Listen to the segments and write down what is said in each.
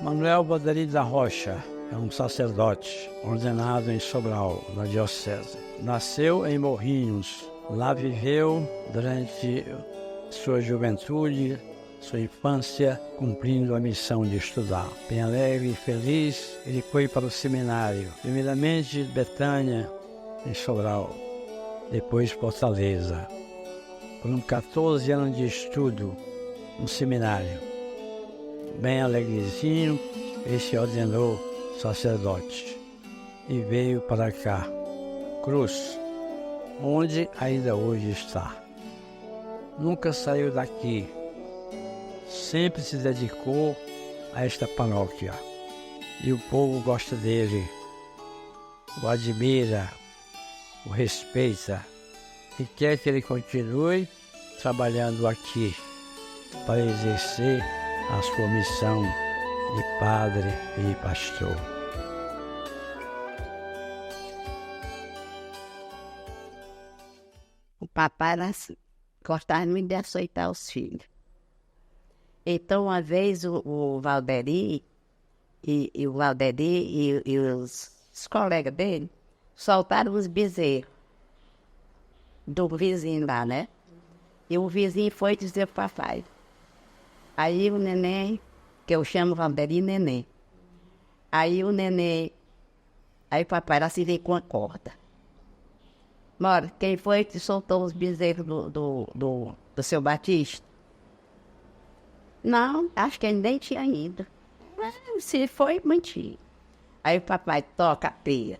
Manuel Badari da Rocha é um sacerdote ordenado em Sobral, na diocese. Nasceu em Morrinhos. Lá viveu durante sua juventude, sua infância, cumprindo a missão de estudar. Bem alegre e feliz, ele foi para o seminário, primeiramente Betânia, em Sobral, depois Fortaleza. Foram 14 anos de estudo no seminário. Bem alegrezinho, ele se ordenou sacerdote e veio para cá, Cruz, onde ainda hoje está. Nunca saiu daqui, sempre se dedicou a esta paróquia e o povo gosta dele, o admira, o respeita e quer que ele continue trabalhando aqui para exercer a sua missão de padre e pastor. O papai gostava muito de açoitar os filhos. Então, uma vez o Valderi e os colegas dele soltaram os bezerros do vizinho lá, né? E o vizinho foi dizer pro papai. Aí o neném, que eu chamo Valderi neném. Aí o papai lá se veio com a corda. Mora, quem foi que soltou os bezerros do seu Batista? Não, acho que ele nem tinha ido. Se foi, mentir. Aí o papai toca a peia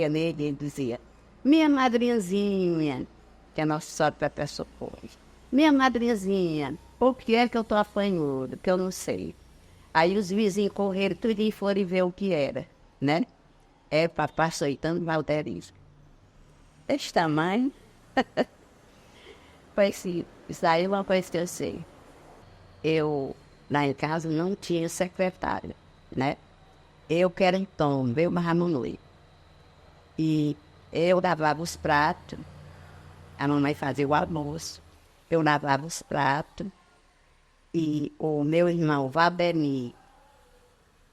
nele, ele dizia, minha madrinhazinha, que a Nossa Senhora Perpétua Socorro. Minha madrinhazinha, por que é que eu tô apanhando? Que eu não sei. Aí os vizinhos correram tudo e foram ver o que era, né? É papai açoitando Valderismo. Esse tamanho. Foi assim, isso aí é uma coisa que eu sei. Eu, lá em casa, não tinha secretária, né? Eu que era então, meu Mahamunui. E eu lavava os pratos, a mamãe fazia o almoço. Eu lavava os pratos e o meu irmão Valdemir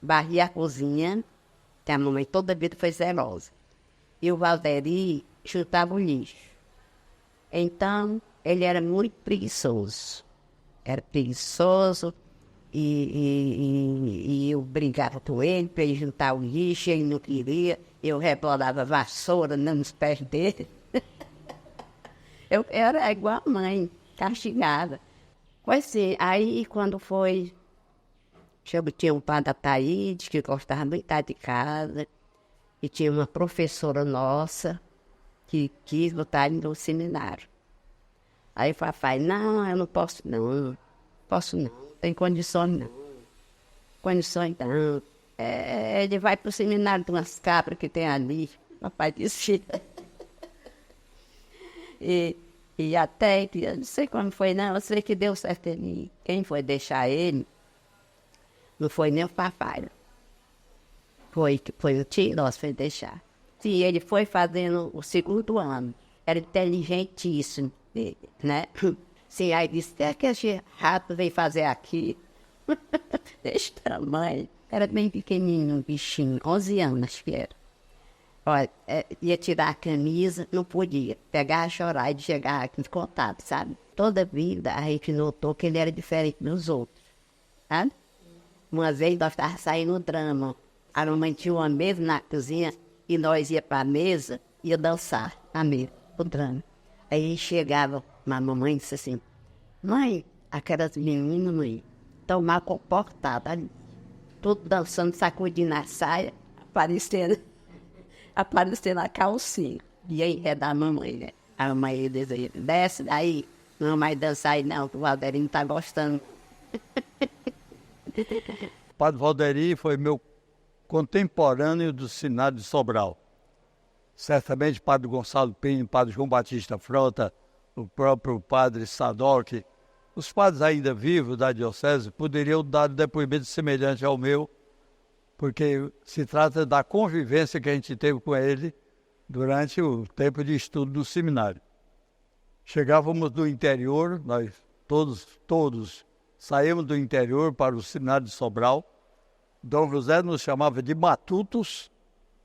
varria a cozinha, que a mamãe toda a vida foi zelosa. E o Valderi chutava o lixo. Então, ele era muito preguiçoso. Era preguiçoso e eu brigava com ele para ele juntar o lixo, ele não queria. Eu rebolava a vassoura nos pés dele. Eu era igual a mãe, castigada. Pois sim, aí quando foi... Tinha um padre Ataíde, que gostava muito de estar de casa, e tinha uma professora nossa que quis botar ele no seminário. Aí o papai, não, eu não posso não, tem condições não, ele vai para o seminário de umas cabras que tem ali, o papai disse. E até, eu não sei como foi não, eu sei que deu certo em mim. Quem foi deixar ele, não foi nem o papai, foi o tio nosso foi deixar. Sim, ele foi fazendo o segundo ano, era inteligentíssimo, né? Sim, aí disse, é que esse rato veio fazer aqui, desse tamanho, era bem pequenininho, um bichinho, 11 anos acho que era. Olha, ia tirar a camisa, não podia, pegar, chorar e chegar aqui de contato, sabe? Toda vida a gente notou que ele era diferente dos outros, sabe? Uma vez nós estávamos saindo no drama, a mamãe tinha uma mesa na cozinha e nós ia para a mesa e ia dançar na mesa, o drama. Aí chegava, a mamãe disse assim, mãe, aquelas meninas, mãe, estão mal comportadas ali, tudo dançando, sacudindo a saia, aparecendo a calcinha. E aí é da mamãe, né? A mamãe dizia, desce daí, não vai dançar aí não, que o Valderi não está gostando. O padre Valderi foi meu contemporâneo do Seminário de Sobral. Certamente o padre Gonçalo Pinho, o padre João Batista Frota, o próprio padre Sadoc, os padres ainda vivos da diocese poderiam dar depoimento semelhante ao meu, porque se trata da convivência que a gente teve com ele durante o tempo de estudo do seminário. Chegávamos do interior, nós todos saímos do interior para o seminário de Sobral. Dom José nos chamava de matutos,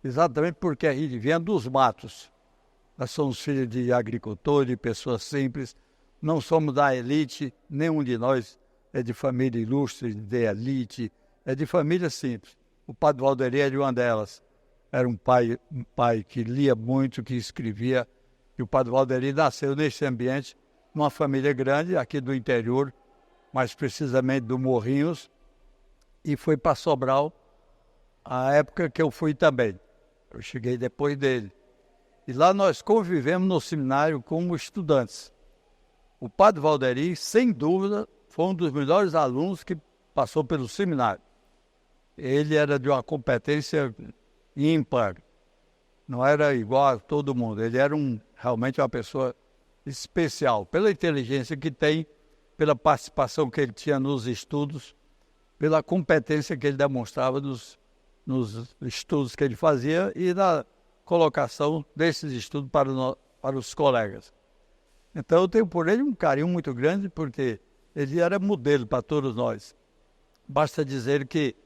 exatamente porque a gente vinha dos matos. Nós somos filhos de agricultores, de pessoas simples, não somos da elite, nenhum de nós é de família ilustre, de elite, é de família simples. O padre Valderi é de uma delas. Era um pai que lia muito, que escrevia, e o padre Valderi nasceu nesse ambiente, numa família grande, aqui do interior, mais precisamente do Morrinhos, e foi para Sobral, a época que eu fui também. Eu cheguei depois dele. E lá nós convivemos no seminário como estudantes. O padre Valderi, sem dúvida, foi um dos melhores alunos que passou pelo seminário. Ele era de uma competência ímpar, não era igual a todo mundo. Ele era realmente uma pessoa especial, pela inteligência que tem, pela participação que ele tinha nos estudos, pela competência que ele demonstrava nos estudos que ele fazia e na colocação desses estudos para os colegas. Então eu tenho por ele um carinho muito grande, porque ele era modelo para todos nós. Basta dizer que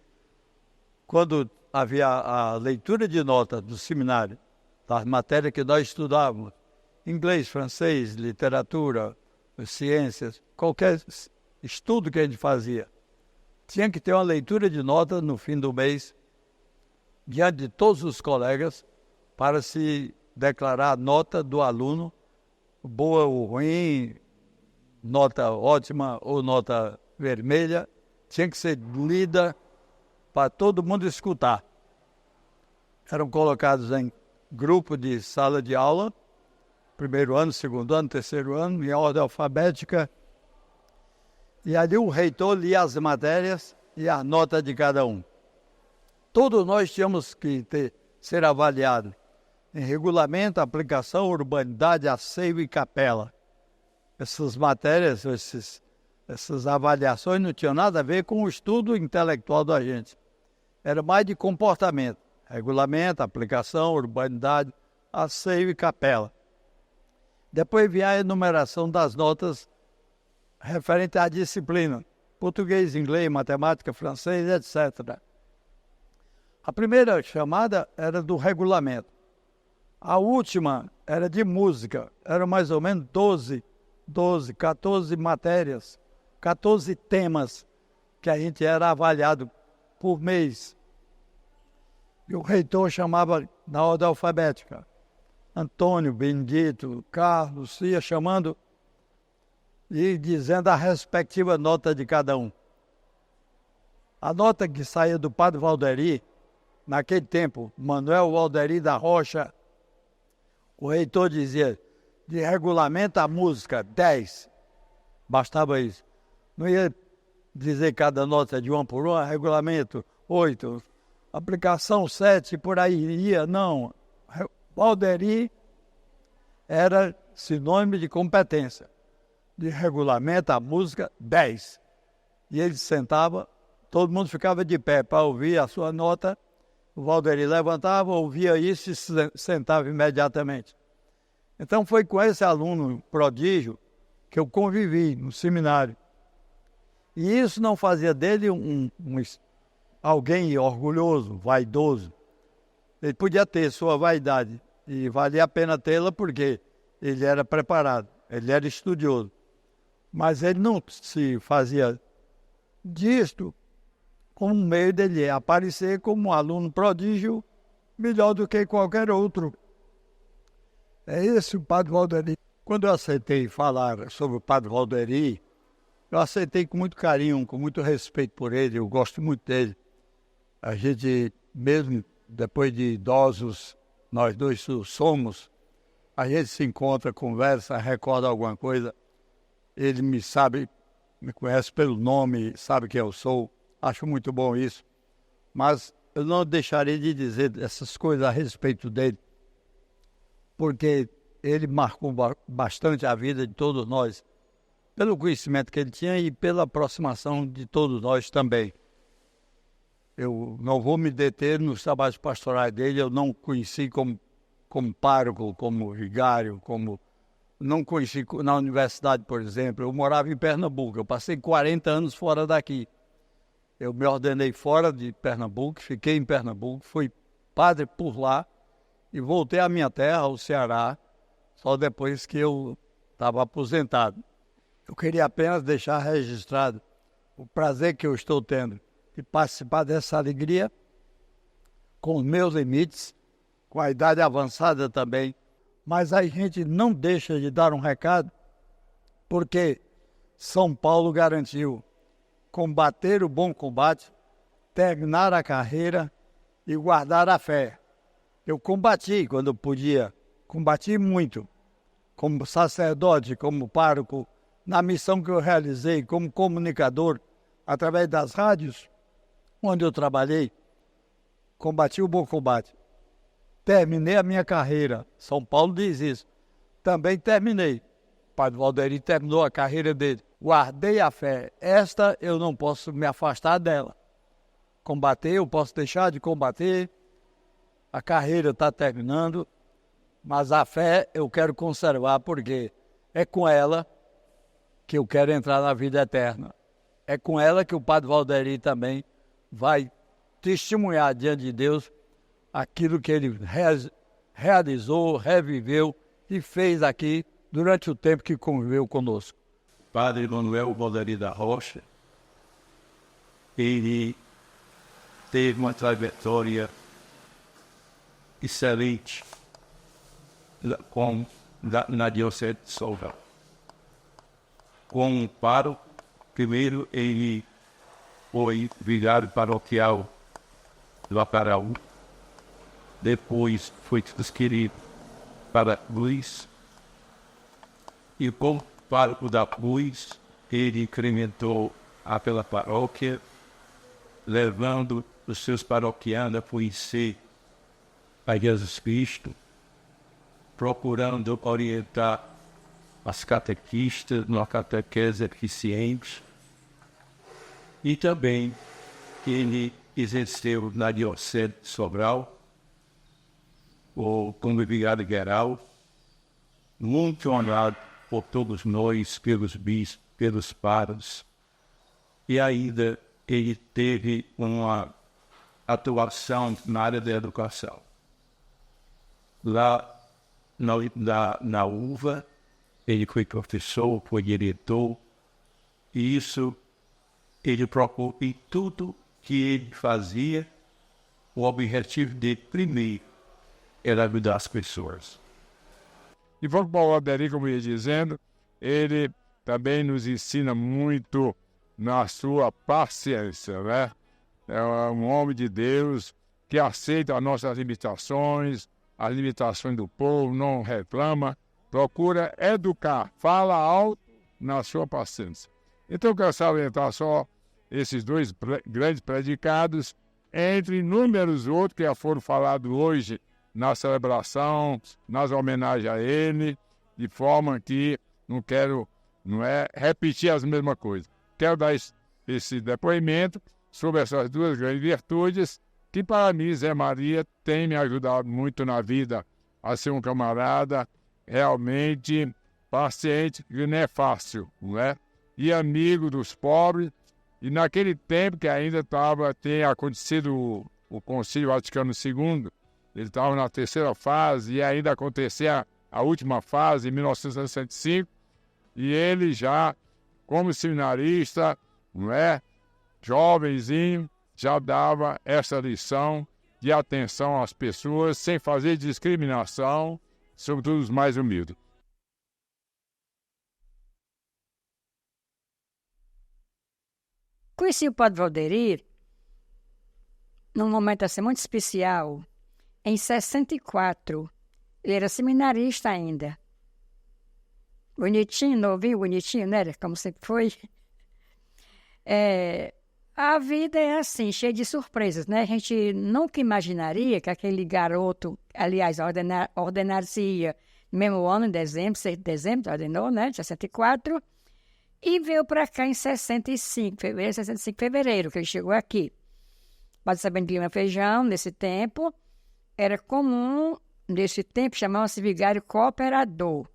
quando havia a leitura de nota do seminário, das matérias que nós estudávamos, inglês, francês, literatura, ciências, qualquer estudo que a gente fazia, tinha que ter uma leitura de nota no fim do mês, diante de todos os colegas, para se declarar a nota do aluno, boa ou ruim, nota ótima ou nota vermelha, tinha que ser lida para todo mundo escutar. Eram colocados em grupo de sala de aula, primeiro ano, segundo ano, terceiro ano, em ordem alfabética, e ali o reitor lia as matérias e a nota de cada um. Todos nós tínhamos que ser avaliados em regulamento, aplicação, urbanidade, asseio e capela. Essas matérias, essas avaliações não tinham nada a ver com o estudo intelectual da gente. Era mais de comportamento, regulamento, aplicação, urbanidade, asseio e capela. Depois vinha a enumeração das notas referente à disciplina, português, inglês, matemática, francês, etc. A primeira chamada era do regulamento. A última era de música, eram mais ou menos 14 matérias, 14 temas que a gente era avaliado por mês. E o reitor chamava na ordem alfabética. Antônio, Benedito, Carlos, ia chamando e dizendo a respectiva nota de cada um. A nota que saía do padre Valderi, naquele tempo, Manuel Valderi da Rocha, o reitor dizia, de regulamento a música, 10. Bastava isso. Não ia dizer cada nota de uma por uma, regulamento, 8. Aplicação 7, por aí ia, não. Valderi era sinônimo de competência. De regulamento a música, 10. E ele sentava, todo mundo ficava de pé para ouvir a sua nota. O Valderi levantava, ouvia isso e se sentava imediatamente. Então foi com esse aluno prodígio que eu convivi no seminário. E isso não fazia dele alguém orgulhoso, vaidoso. Ele podia ter sua vaidade e valia a pena tê-la porque ele era preparado, ele era estudioso. Mas ele não se fazia disto como meio dele aparecer como um aluno prodígio melhor do que qualquer outro. É esse o padre Valderi. Quando eu aceitei falar sobre o padre Valderi, eu aceitei com muito carinho, com muito respeito por ele, eu gosto muito dele. A gente, mesmo depois de idosos, nós dois somos, a gente se encontra, conversa, recorda alguma coisa. Ele me conhece pelo nome, sabe quem eu sou. Acho muito bom isso. Mas eu não deixarei de dizer essas coisas a respeito dele, porque ele marcou bastante a vida de todos nós, pelo conhecimento que ele tinha e pela aproximação de todos nós também. Eu não vou me deter nos trabalhos pastorais dele, eu não conheci como pároco, como vigário, como não conheci na universidade, por exemplo. Eu morava em Pernambuco, eu passei 40 anos fora daqui. Eu me ordenei fora de Pernambuco, fiquei em Pernambuco, fui padre por lá e voltei à minha terra, ao Ceará, só depois que eu estava aposentado. Eu queria apenas deixar registrado o prazer que eu estou tendo de participar dessa alegria com os meus limites, com a idade avançada também. Mas a gente não deixa de dar um recado, porque São Paulo garantiu combater o bom combate, terminar a carreira e guardar a fé. Eu combati quando podia, combati muito, como sacerdote, como pároco, na missão que eu realizei como comunicador, através das rádios, onde eu trabalhei, combati o bom combate. Terminei a minha carreira. São Paulo diz isso. Também terminei. O padre Valderi terminou a carreira dele. Guardei a fé. Esta eu não posso me afastar dela. Combater, eu posso deixar de combater. A carreira está terminando. Mas a fé eu quero conservar, porque é com ela que eu quero entrar na vida eterna. É com ela que o padre Valderi também vai testemunhar diante de Deus aquilo que ele realizou, reviveu e fez aqui durante o tempo que conviveu conosco. Padre Manuel Valderi da Rocha, ele teve uma trajetória excelente na Diocese de Salvador. Como pároco, primeiro ele foi vigário paroquial do Acaraú, depois foi transferido para Luiz, e como pároco da Luiz, ele incrementou pela paróquia, levando os seus paroquianos a conhecer a Jesus Cristo, procurando orientar as catequistas numa catequese eficiente, e também ele exerceu na Diocese de Sobral, como vigário geral, muito honrado por todos nós, pelos bispos, pelos padres, e ainda ele teve uma atuação na área da educação. Lá na UVA, ele foi professor, foi diretor, e isso ele procurou em tudo que ele fazia, o objetivo dele primeiro era ajudar as pessoas. E Paulo Valderi, como eu ia dizendo, ele também nos ensina muito na sua paciência, né? É um homem de Deus que aceita as nossas limitações, as limitações do povo, não reclama, procura educar, fala alto na sua paciência. Então eu quero salientar só esses dois grandes predicados, entre inúmeros outros que já foram falados hoje na celebração, nas homenagens a ele, de forma que não quero repetir as mesmas coisas. Quero dar esse depoimento sobre essas duas grandes virtudes, que para mim, Zé Maria, tem me ajudado muito na vida a ser um camarada realmente paciente, que não é fácil, não é? E amigo dos pobres. E naquele tempo que ainda tinha acontecido o Concílio Vaticano II, ele estava na terceira fase e ainda acontecia a última fase, em 1965, e ele já, como seminarista, não é, jovenzinho, já dava essa lição de atenção às pessoas, sem fazer discriminação, sobretudo os mais humildes. Conheci o padre Valderi num momento assim muito especial, em 64. Ele era seminarista ainda. Bonitinho, novinho, bonitinho, né? Como sempre foi. A vida é assim, cheia de surpresas, né? A gente nunca imaginaria que aquele garoto, aliás, ordenar-se-ia no mesmo ano, em dezembro, 6 de dezembro, ordenou, né? De 64. E veio para cá em 65 fevereiro, que ele chegou aqui. Padre Sabino de Lima Feijão, nesse tempo, era comum, nesse tempo, chamava-se vigário cooperador.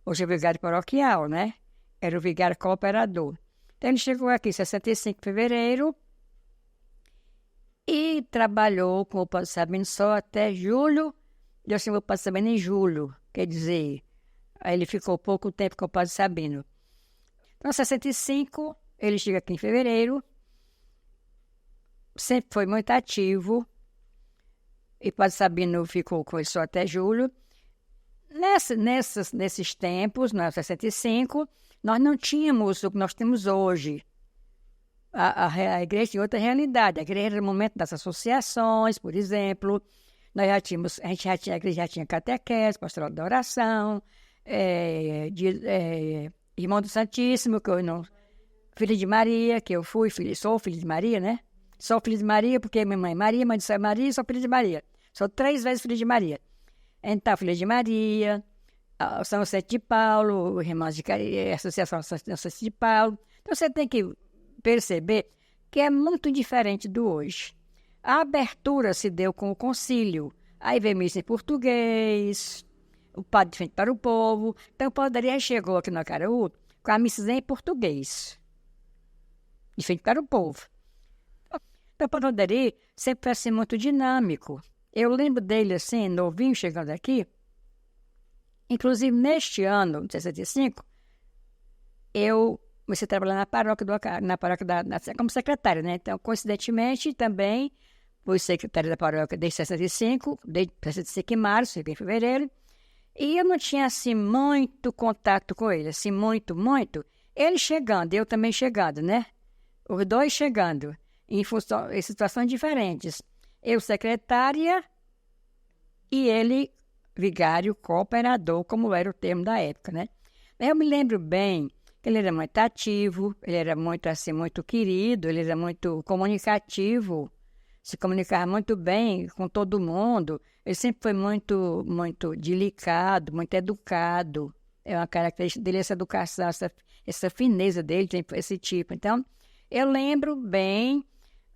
hoje é o vigário paroquial, né? Era o vigário cooperador. Então, ele chegou aqui em 65 de fevereiro e trabalhou com o Padre Sabino só até julho. Eu chamei o Padre Sabino em julho, quer dizer, aí ele ficou pouco tempo com o Padre Sabino. Então, em 65, ele chega aqui em fevereiro, sempre foi muito ativo, e o Padre Sabino ficou com ele só até julho. Nesses tempos, no 65, nós não tínhamos o que nós temos hoje. A igreja tinha outra realidade. A igreja era o momento das associações, por exemplo. A igreja já tinha catequese, pastoral da oração, irmão do Santíssimo, que eu não... Filho de Maria, que eu sou filho de Maria, né? Sou filho de Maria porque minha mãe é Maria, mãe de São Maria, sou filho de Maria. Sou 3 vezes filho de Maria. Então, filho de Maria, São Vicente de Paulo, Irmãos de Associação São Vicente de Paulo. Então, você tem que perceber que é muito diferente do hoje. A abertura se deu com o concílio. Aí veio missa em português, o padre de frente para o povo. Então, o padre chegou aqui no Acaraú com a missa em português, de frente para o povo. Então, o padre sempre foi assim, muito dinâmico. Eu lembro dele assim, novinho, chegando aqui. Inclusive, neste ano, de 65, eu comecei a trabalhar na paróquia como secretária, né? Então, coincidentemente, também fui secretária da paróquia desde 65, desde 65 em março, cheguei em fevereiro. E eu não tinha, assim, muito contato com ele, assim, muito. Ele chegando, eu também chegando, né? Os dois chegando, em situações diferentes. Eu secretária e ele vigário cooperador, como era o termo da época, né? Eu me lembro bem que ele era muito ativo, ele era muito, assim, muito querido, ele era muito comunicativo, se comunicava muito bem com todo mundo. Ele sempre foi muito delicado, muito educado. É uma característica dele, essa educação, essa fineza dele, tem esse tipo. Então, eu lembro bem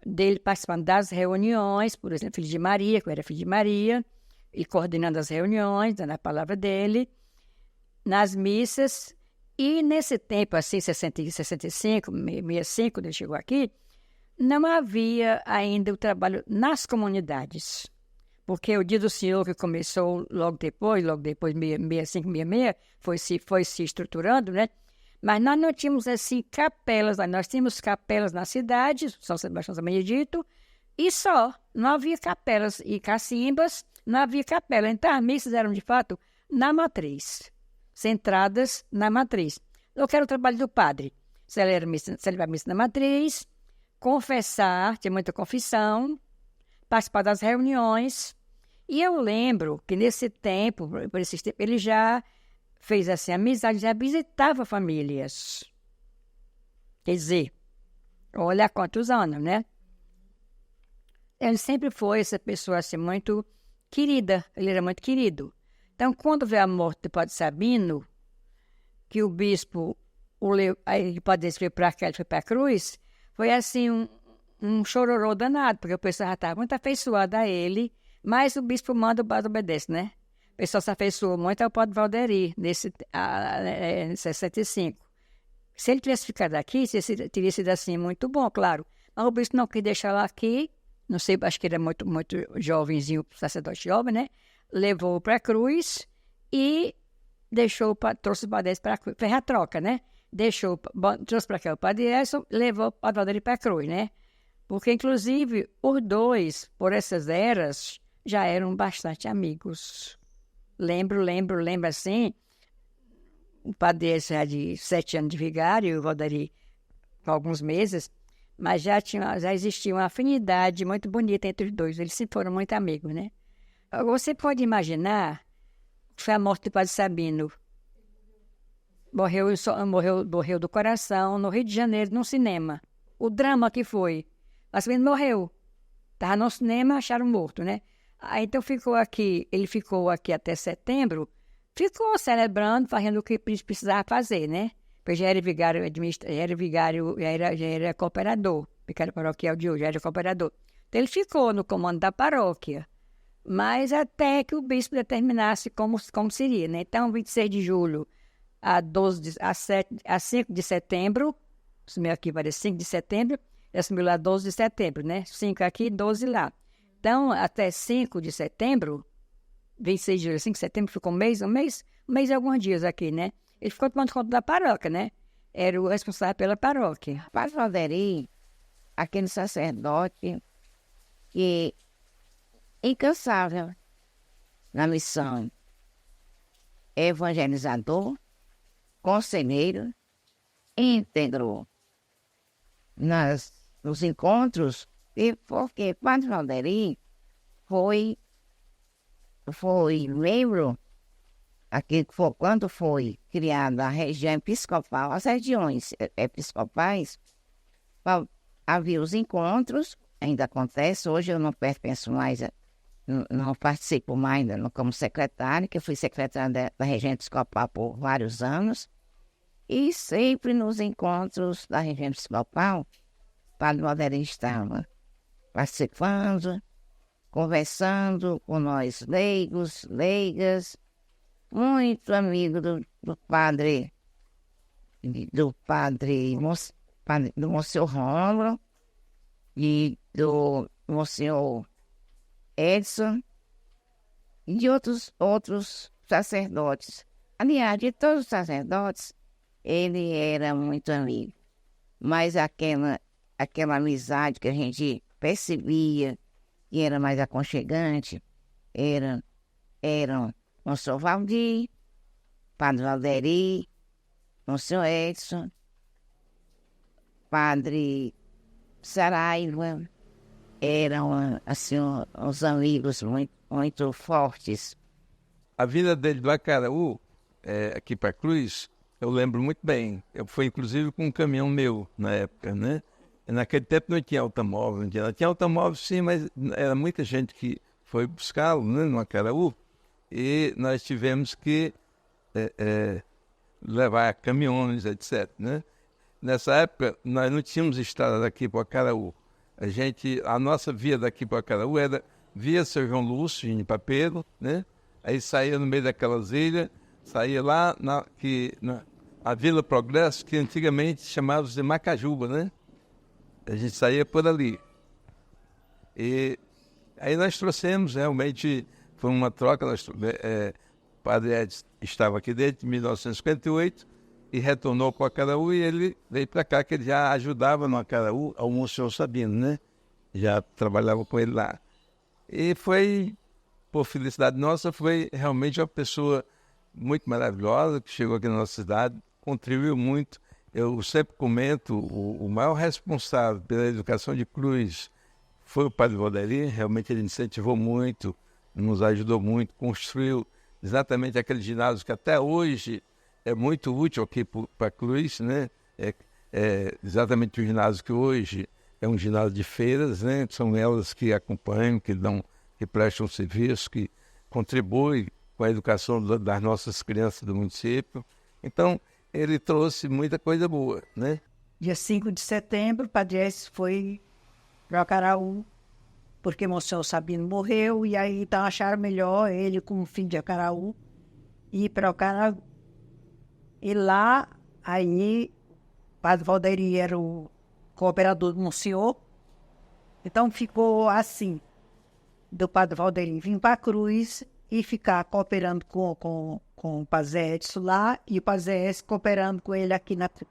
dele participando das reuniões, por exemplo, filho de Maria, que eu era filho de Maria, e coordenando as reuniões, dando a palavra dele, nas missas. E nesse tempo, assim, 65, 65, quando ele chegou aqui, não havia ainda o trabalho nas comunidades. Porque o Dia do Senhor, que começou logo depois, 65, 66, foi se estruturando, né? Mas nós não tínhamos, assim, capelas. Nós tínhamos capelas na cidade, São Sebastião São Benedito, e só. Não havia capelas e cacimbas, não havia capela. Então, as missas eram, de fato, na matriz, centradas na matriz. Eu quero o trabalho do padre. Celebrar a missa na matriz, confessar, tinha muita confissão, participar das reuniões. E eu lembro que nesse tempo, por esse tempo, ele já fez assim, amizade, já visitava famílias. Quer dizer, olha há quantos anos, né? Ele sempre foi essa pessoa assim, muito querida, ele era muito querido. Então, quando veio a morte do Padre Sabino, que o bispo, aí o Padre foi para cá, ele foi para a cruz, foi assim um chororô danado, porque o pessoal já estava muito afeiçoado a ele, mas o bispo manda, o padre obedece, né? O pessoal se afeiçoou muito ao Padre Valderi, nesse 65. Se ele tivesse ficado aqui, teria sido assim muito bom, claro. Mas o bispo não quis deixá-lo aqui, não sei, acho que ele era muito jovenzinho, sacerdote jovem, né? Levou para a cruz e trouxe o padre para a cruz, fez a troca, né? Trouxe para cá o padre Edson, levou o Padre Valderi para a cruz, né? Porque, inclusive, os dois, por essas eras, já eram bastante amigos. Lembro assim, o padre Edson já de 7 anos de vigário, e o Valderi com alguns meses, mas já existia uma afinidade muito bonita entre os dois. Eles sempre foram muito amigos, né? Você pode imaginar que foi a morte do Padre Sabino. Morreu do coração, no Rio de Janeiro, num cinema. O drama que foi. O Sabino morreu. Estava no cinema, acharam morto, né? Aí, então, ele ficou aqui até setembro, ficou celebrando, fazendo o que precisava fazer, né? Porque já era vigário, já era cooperador. Vigário paroquial de hoje, já era cooperador. Então, ele ficou no comando da paróquia. Mas até que o bispo determinasse como seria, né? Então, 26 de julho a 5 de setembro, assumiu aqui parece 5 de setembro, assumiu lá 12 de setembro, né? 5 aqui, 12 lá. Então, até 5 de setembro, 26 de julho, 5 de setembro, ficou um mês e alguns dias aqui, né? Ele ficou tomando conta da paróquia, né? Era o responsável pela paróquia. Padre Valderi, aquele sacerdote que incansável na missão, evangelizador, conselheiro, íntegro nos encontros, e porque Padre Valderi foi membro, aqui, quando foi criada a região episcopal, as regiões episcopais, havia os encontros, ainda acontece, hoje eu não pertenço mais, não participo mais como secretária, que eu fui secretária da região episcopal por vários anos, e sempre nos encontros da região episcopal, Padre Valderi estava participando, conversando com nós leigos, leigas, muito amigo do padre do Monsenhor Rômulo e do Monsenhor Edson e de outros sacerdotes. Aliás, de todos os sacerdotes, ele era muito amigo. Mas aquela amizade que a gente percebia que era mais aconchegante, eram Monsenhor Valdir, Padre Valderi, Monsenhor Edson, Padre Saraiva, eram assim, uns amigos muito fortes. A vinda dele do Acaraú, aqui para Cruz, eu lembro muito bem. Eu fui inclusive com um caminhão meu na época, né? E naquele tempo não tinha automóvel, tinha automóvel sim, mas era muita gente que foi buscá-lo, né, no Acaraú. E nós tivemos que levar caminhões, etc. Né? Nessa época, nós não tínhamos estrada daqui para o Acaraú. A nossa via daqui para o Acaraú era via São João Lúcio, em Papeiro, né? Aí saía no meio daquelas ilhas, saía lá na Vila Progresso, que antigamente chamava de Macajuba, né? A gente saía por ali. E aí nós trouxemos, realmente, foi uma troca. O Padre Edson estava aqui desde 1958 e retornou para o Acaraú e ele veio para cá, que ele já ajudava no Acaraú ao Monsenhor Sabino, né? Já trabalhava com ele lá. E foi, por felicidade nossa, foi realmente uma pessoa muito maravilhosa que chegou aqui na nossa cidade, contribuiu muito. Eu sempre comento, o maior responsável pela educação de Cruz foi o Padre Valderi. Realmente ele incentivou muito, nos ajudou muito, construiu exatamente aquele ginásio que até hoje é muito útil aqui para Cruz, né? Exatamente o ginásio que hoje é um ginásio de feiras, né? São elas que acompanham, que prestam serviço, que contribuem com a educação das nossas crianças do município. Então, ele trouxe muita coisa boa, né? Dia 5 de setembro, o Padre Edson foi para o Acaraú, porque Monsenhor Sabino morreu, e aí então acharam melhor ele, como filho de Acaraú, ir para o Acaraú. E lá, aí, o Padre Valderi era o cooperador do Monsenhor, então ficou assim, do Padre Valderi vir para a Cruz e ficar cooperando com o Padre Edson lá, e o Padre Edson cooperando com ele aqui na Cruz.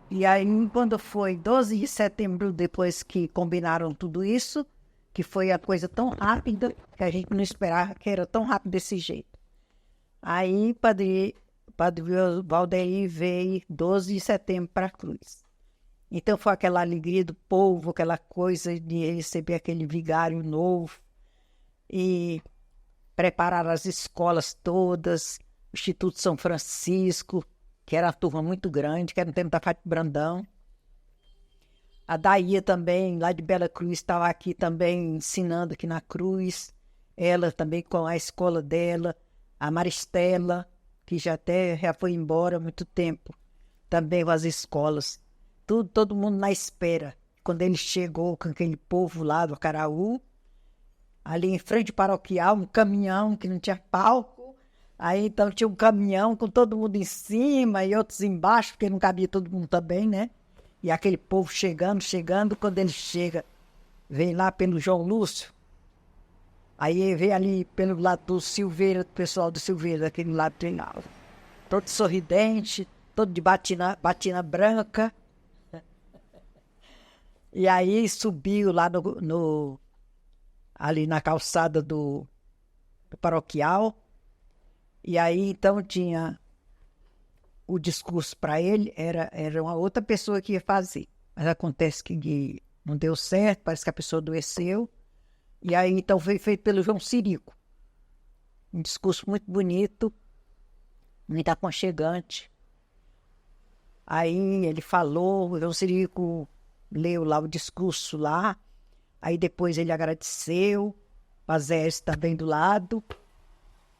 E aí, quando foi 12 de setembro, depois que combinaram tudo isso, que foi a coisa tão rápida, que a gente não esperava que era tão rápido desse jeito. Aí, Padre Valderi veio 12 de setembro para a Cruz. Então, foi aquela alegria do povo, aquela coisa de receber aquele vigário novo, e prepararam as escolas todas, o Instituto São Francisco, que era uma turma muito grande, que era no tempo da Fátima Brandão. A Daia também, lá de Bela Cruz, estava aqui também ensinando aqui na Cruz. Ela também com a escola dela. A Maristela, que já foi embora há muito tempo, também com as escolas. Todo mundo na espera. Quando ele chegou com aquele povo lá do Acaraú, ali em frente paroquial, um caminhão que não tinha palco, Aí então tinha um caminhão com todo mundo em cima e outros embaixo, porque não cabia todo mundo também, né? E aquele povo chegando, quando ele chega, vem lá pelo João Lúcio, aí ele vem ali pelo lado do Silveira, do pessoal do Silveira, daquele lado treinava. Todo sorridente, todo de batina branca. E aí subiu lá ali na calçada do paroquial. E aí, então, tinha o discurso para ele, era uma outra pessoa que ia fazer. Mas acontece que não deu certo, parece que a pessoa adoeceu. E aí, então, foi feito pelo João Cirico. Um discurso muito bonito, muito aconchegante. Aí ele falou, o João Cirico leu lá o discurso lá. Aí depois ele agradeceu, a Zé também do lado,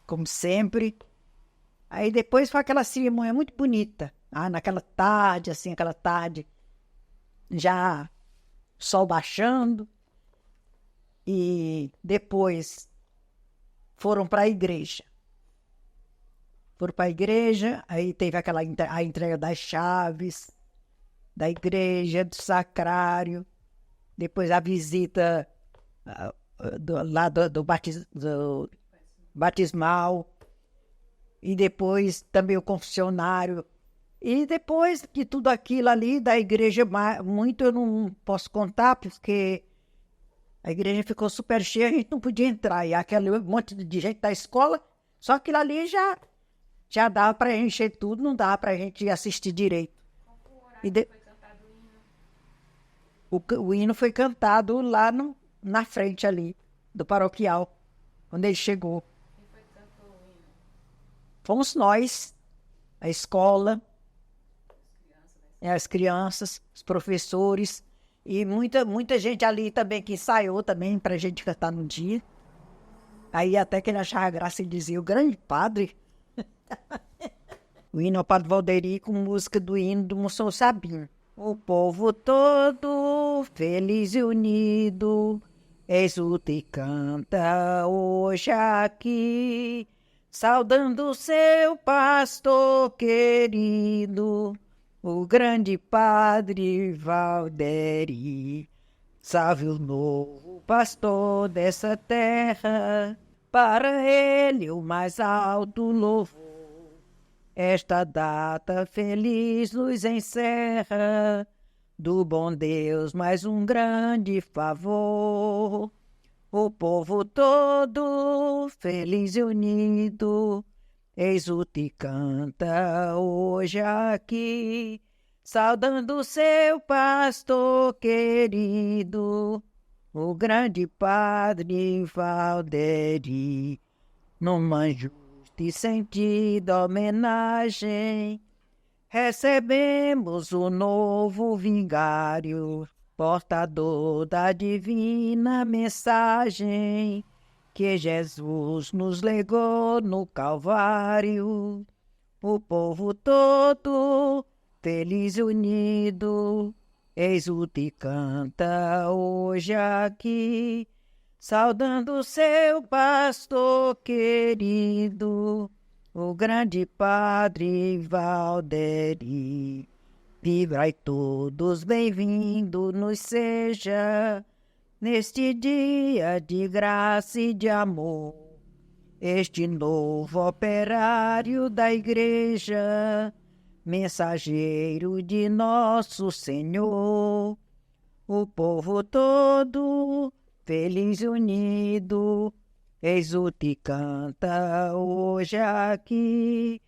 como sempre. Aí depois foi aquela cerimônia muito bonita. Naquela tarde, assim, aquela tarde, já sol baixando. E depois foram para a igreja. Foram para a igreja, aí teve a entrega das chaves da igreja, do sacrário. Depois a visita do batismal. E depois também o confessionário. E depois de tudo aquilo ali da igreja, muito eu não posso contar, porque a igreja ficou super cheia, a gente não podia entrar. E aquele monte de gente da escola, só aquilo ali já dava para encher tudo, não dava para a gente assistir direito. O hino foi cantado lá na frente ali, do paroquial, quando ele chegou. Fomos nós, a escola, as crianças, os professores, e muita gente ali também que ensaiou também para a gente cantar no dia. Aí até que ele achava graça e dizia, o grande padre. O hino ao Padre Valderi com música do hino do Monsenhor Sabino. O povo todo feliz e unido, exulta e canta hoje aqui, saudando seu pastor querido, o grande Padre Valderi. Salve o novo pastor dessa terra, para ele o mais alto louvor. Esta data feliz nos encerra, do bom Deus mais um grande favor. O povo todo feliz e unido, exulta e canta hoje aqui, saudando seu pastor querido, o grande Padre Valderi. Numa justa e sentida homenagem, recebemos o novo vigário, portador da divina mensagem que Jesus nos legou no Calvário. O povo todo, feliz e unido, exulta e canta hoje aqui, saudando seu pastor querido, o grande Padre Valderi. Vibrai todos, bem-vindo nos seja, neste dia de graça e de amor, este novo operário da igreja, mensageiro de nosso Senhor. O povo todo, feliz e unido, exulta e canta hoje aqui,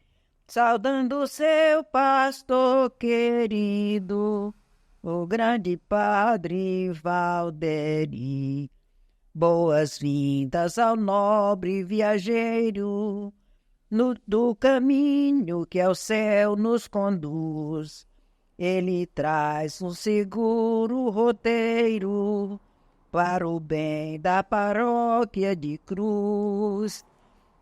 saudando seu pastor querido, o grande Padre Valderi. Boas-vindas ao nobre viajeiro, do caminho que ao céu nos conduz. Ele traz um seguro roteiro para o bem da paróquia de Cruz.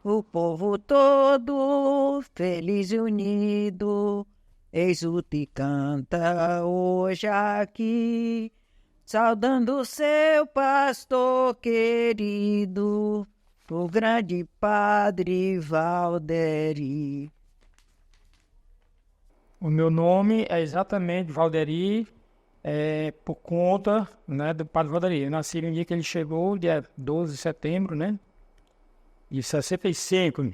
O povo todo, feliz e unido, exulta e canta hoje aqui, saudando seu pastor querido, o grande Padre Valderi. O meu nome é exatamente Valderi, por conta, né, do Padre Valderi. Eu nasci no dia que ele chegou, dia 12 de setembro, né, de 65.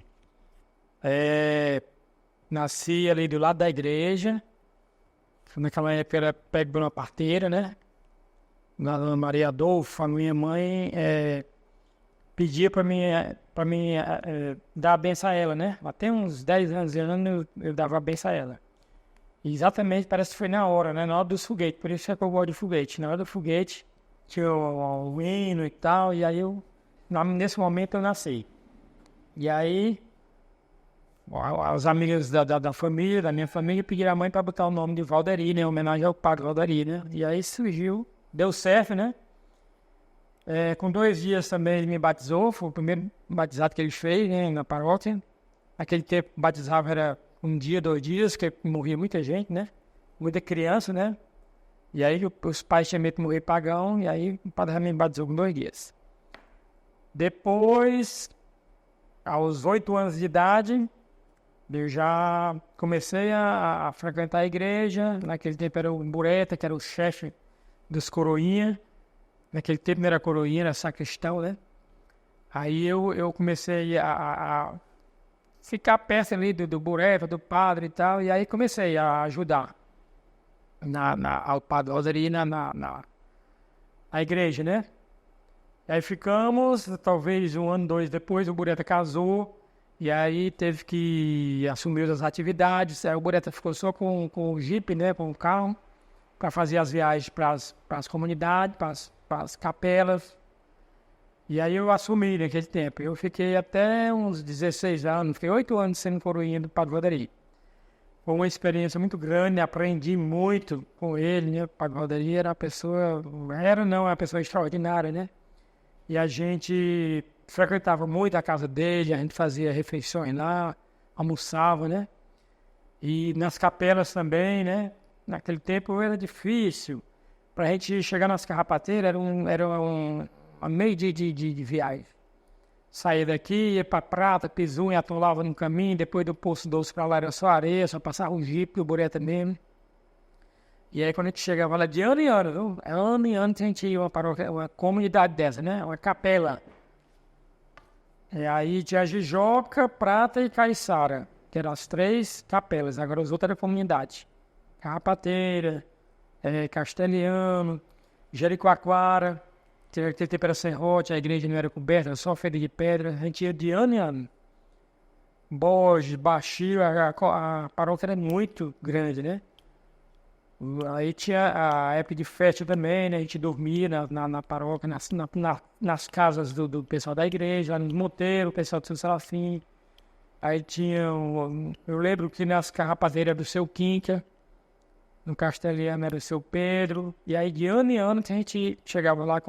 Nasci ali do lado da igreja. Naquela época era pego por uma parteira, né, na Dona Maria Adolfo. A minha mãe pedia para mim dar a benção a ela, né. Até uns 10 anos eu dava a benção a ela. Exatamente, parece que foi na hora, né? Na hora dos foguetes, por isso é que eu gosto de foguete. Na hora do foguete, tinha o hino e tal, e aí nesse momento eu nasci. E aí, as amigas da família, da minha família, pediram a mãe para botar o nome de Valderi, né? Em homenagem ao Padre Valderi, né? E aí surgiu, deu certo, né? Com 2 dias também ele me batizou, foi o primeiro batizado que ele fez, né? Na paróquia. Naquele tempo, batizava era 1 dia, 2 dias, que morria muita gente, né? Muita criança, né? E aí os pais tinham medo de morrer pagão, e aí o padre me batizou com 2 dias. Depois, aos 8 anos de idade, eu já comecei a frequentar a igreja. Naquele tempo era o Bureta, que era o chefe dos coroinha. Naquele tempo não era coroinha, era sacristão, né? Aí eu comecei a ficar perto ali do Bureta, do padre e tal, e aí comecei a ajudar ao Padre Valderi na igreja, né? E aí ficamos, talvez 1 ano, 2 depois, o Bureta casou, e aí teve que assumir as atividades. Aí o Bureta ficou só com o Jeep, né, com o carro, para fazer as viagens para as comunidades, para as capelas. E aí eu assumi naquele tempo. Eu fiquei até uns 16 anos, fiquei 8 anos sendo coroinha do Padre Valderi. Foi uma experiência muito grande, aprendi muito com ele, né? O Padre Valderi era uma pessoa extraordinária, né? E a gente frequentava muito a casa dele, a gente fazia refeições lá, almoçava, né? E nas capelas também, né? Naquele tempo era difícil. Para a gente chegar nas carrapateiras era meio de viagem. Saía daqui, ia para Prata, Pisunha, atolava no caminho, depois do Poço Doce para lá era só areia, só passava o jipe, o Bureta mesmo. E aí quando a gente chegava lá de ano em ano, viu? Ano em ano a gente ia uma paróquia, uma comunidade dessa, né? Uma capela. E aí tinha Jijoca, Prata e Caiçara, que eram as 3 capelas, agora as outras eram comunidade. Carrapateira, Castelhano, Jericoacoara. Aquele tempo era serrote, a igreja não era coberta, era só feita de pedra. A gente ia de ano em ano. Borges, Baixio, a paróquia era muito grande, né? Aí tinha a época de festa também, né? A gente dormia na paróquia, nas casas do pessoal da igreja, lá nos moteiros, o pessoal do São Serafim. Aí tinha, eu lembro que nas carrapateiras do Seu Quinca, no Castelhano era o Seu Pedro. E aí de ano em ano a gente chegava lá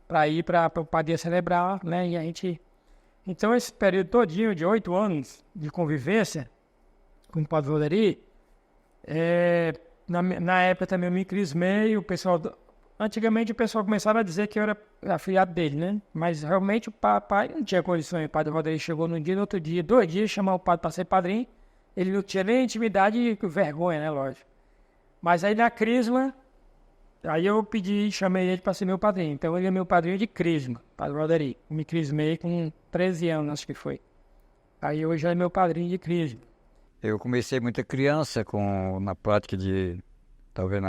para ir para o padre celebrar, né? E a gente... Então esse período todinho de 8 anos de convivência com o Padre Valderi, na época também eu me crismei, antigamente o pessoal começava a dizer que eu era afilhado dele, né? Mas realmente o papai não tinha condições. O Padre Valderi chegou num dia, no outro dia, 2 dias, chamar o padre para ser padrinho. Ele não tinha nem intimidade e vergonha, né? Lógico. Mas aí na crisma, aí eu chamei ele para ser meu padrinho. Então ele é meu padrinho de crisma, Padre Valderi. Me crismei com 13 anos, acho que foi. Aí hoje é meu padrinho de crisma. Eu comecei muito criança, na prática de, talvez,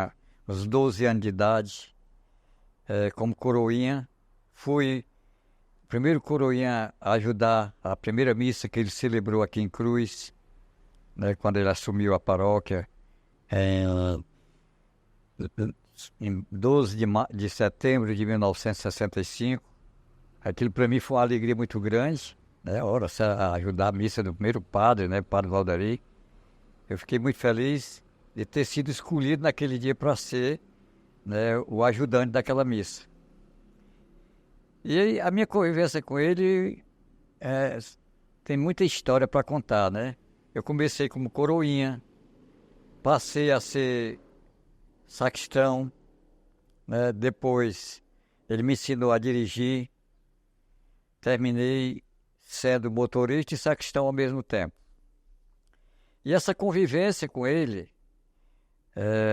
uns 12 anos de idade, como coroinha. Fui o primeiro coroinha a ajudar a primeira missa que ele celebrou aqui em Cruz, né, quando ele assumiu a paróquia. Em 12 de setembro de 1965, aquilo para mim foi uma alegria muito grande, né? Ajudar a missa do primeiro padre, né? Padre Valderi. Eu fiquei muito feliz de ter sido escolhido naquele dia para ser, né, o ajudante daquela missa. E a minha convivência com ele tem muita história para contar, né? Eu comecei como coroinha, passei a ser sacristão, né? Depois ele me ensinou a dirigir. terminei sendo motorista e sacristão ao mesmo tempo. E essa convivência com ele,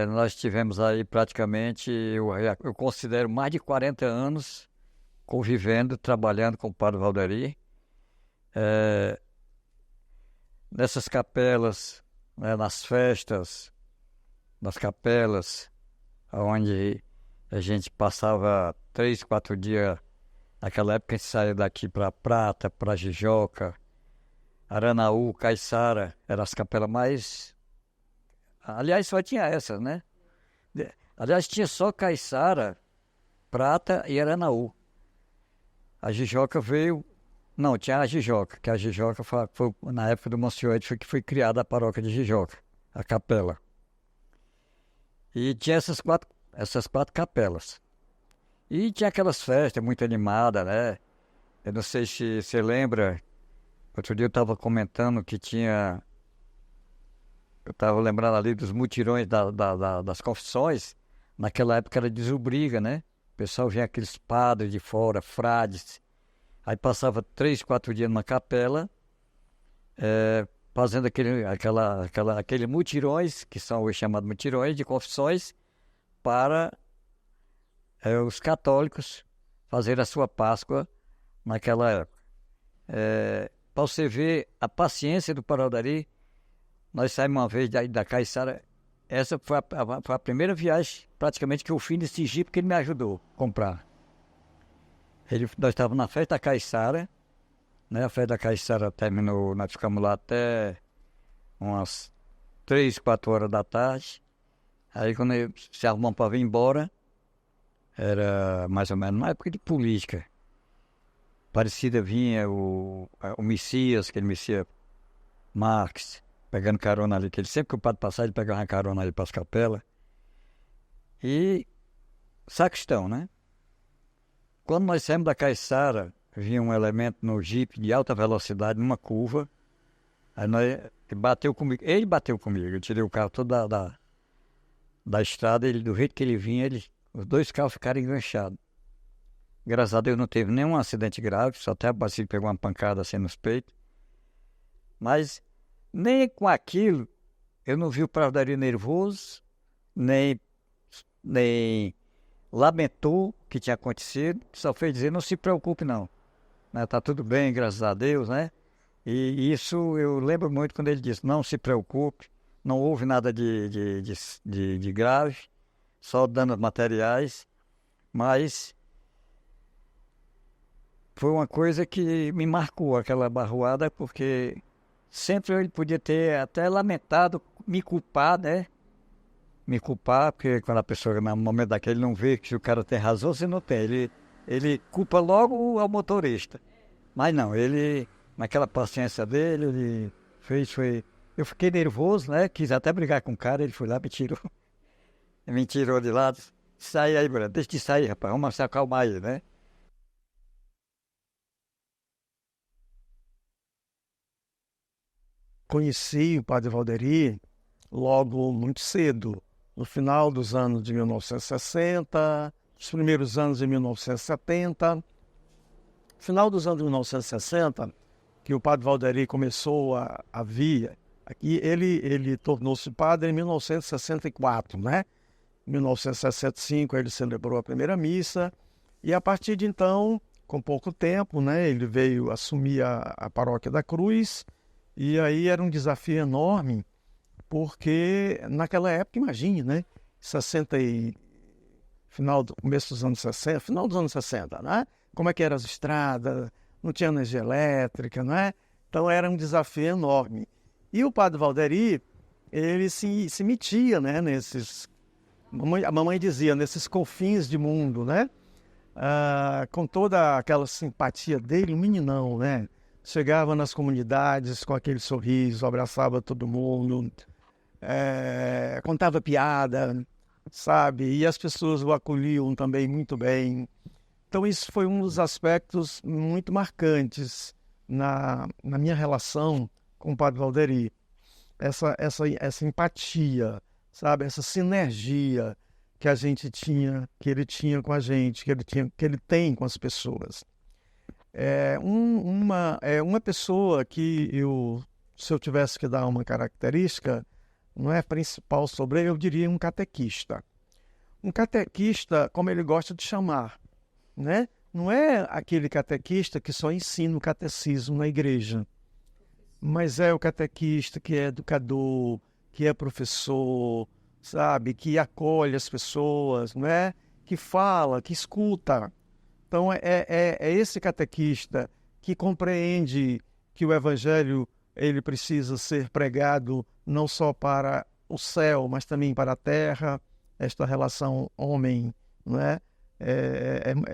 nós tivemos aí praticamente, eu considero mais de 40 anos convivendo, trabalhando com o Padre Valderi. Nessas capelas, né, nas festas, nas capelas, onde a gente passava 3, 4 dias. Naquela época a gente saía daqui para Prata, para Jijoca, Aranaú, Caiçara, eram as capelas mais... Aliás, só tinha essas, né? Aliás, tinha só Caiçara, Prata e Aranaú. A Jijoca veio... Não, tinha a Jijoca, que a Jijoca foi na época do Monsenhor Edson, que foi criada a paróquia de Jijoca, a capela. E tinha essas quatro capelas. E tinha aquelas festas muito animadas, né? Eu não sei se você lembra, outro dia eu estava comentando que tinha... Eu estava lembrando ali dos mutirões das confissões. Naquela época era desobriga, né? O pessoal vinha aqueles padres de fora, frades. Aí passava 3, 4 dias numa capela, fazendo aquele mutirões, que são os chamados mutirões de confissões, para os católicos fazerem a sua Páscoa naquela época. Para você ver a paciência do Padre Valderi, nós saímos uma vez da Caiçara. Essa foi a primeira viagem praticamente que eu fiz nesse Jeep que ele me ajudou a comprar. Nós estávamos na festa da Caiçara, né? A festa da Caiçara terminou, nós ficamos lá até umas 3, 4 horas da tarde. Aí quando se arrumamos para vir embora, era mais ou menos uma época de política. Parecida vinha o Messias, aquele Messias Marques, pegando carona ali, que ele sempre que o padre passava, ele pegava uma carona ali para as capelas. E sacristão, né? Quando nós saímos da Caiçara, vinha um elemento no Jeep de alta velocidade, numa curva. Aí ele bateu comigo, eu tirei o carro todo da estrada, do jeito que ele vinha, os 2 carros ficaram enganchados. Graças a Deus não teve nenhum acidente grave, só até a Basílio pegou uma pancada assim nos peitos. Mas nem com aquilo eu não vi o Padre Valderi nervoso, nem lamentou o que tinha acontecido, só fez dizer, não se preocupe não, né? Tá tudo bem, graças a Deus, né? E isso eu lembro muito quando ele disse, não se preocupe, não houve nada de grave, só danos materiais, mas foi uma coisa que me marcou, aquela barroada, porque sempre ele podia ter até lamentado, me culpar, né? Me culpar, porque quando a pessoa, no momento daquele, não vê que se o cara tem razão, você não tem. Ele culpa logo ao motorista. Mas não, ele, naquela paciência dele, ele foi... Eu fiquei nervoso, né? Quis até brigar com o cara, ele foi lá, me tirou de lado. Sai aí, Bruno, deixa de sair, rapaz, vamos se acalmar aí, né? Conheci o Padre Valderi logo muito cedo, no final dos anos de 1960, os primeiros anos de 1970. Final dos anos de 1960, que o Padre Valderi começou a vir aqui, ele tornou-se padre em 1964, né? Em 1965 ele celebrou a primeira missa e a partir de então, com pouco tempo, né, ele veio assumir a paróquia da Cruz e aí era um desafio enorme, porque naquela época, imagine, né, começo dos anos 60, final dos anos 60, né? Como é que eram as estradas, não tinha energia elétrica, né? Então era um desafio enorme. E o Padre Valderi, ele se metia, né, a mamãe dizia, nesses confins de mundo, né? Com toda aquela simpatia dele, um meninão, né? Chegava nas comunidades com aquele sorriso, abraçava todo mundo, contava piada, sabe? E as pessoas o acolhiam também muito bem. Então isso foi um dos aspectos muito marcantes na minha relação com o Padre Valderi. Essa empatia, sabe? Essa sinergia que a gente tinha, que ele tinha com a gente, que ele tem com as pessoas. Uma pessoa que se eu tivesse que dar uma característica, não é principal sobre ele, eu diria um catequista. Um catequista, como ele gosta de chamar, né? Não é aquele catequista que só ensina o catecismo na igreja, mas é o catequista que é educador, que é professor, sabe? Que acolhe as pessoas, não é? Que fala, que escuta. Então, é esse catequista que compreende que o evangelho ele precisa ser pregado não só para o céu, mas também para a terra, esta relação homem, não é?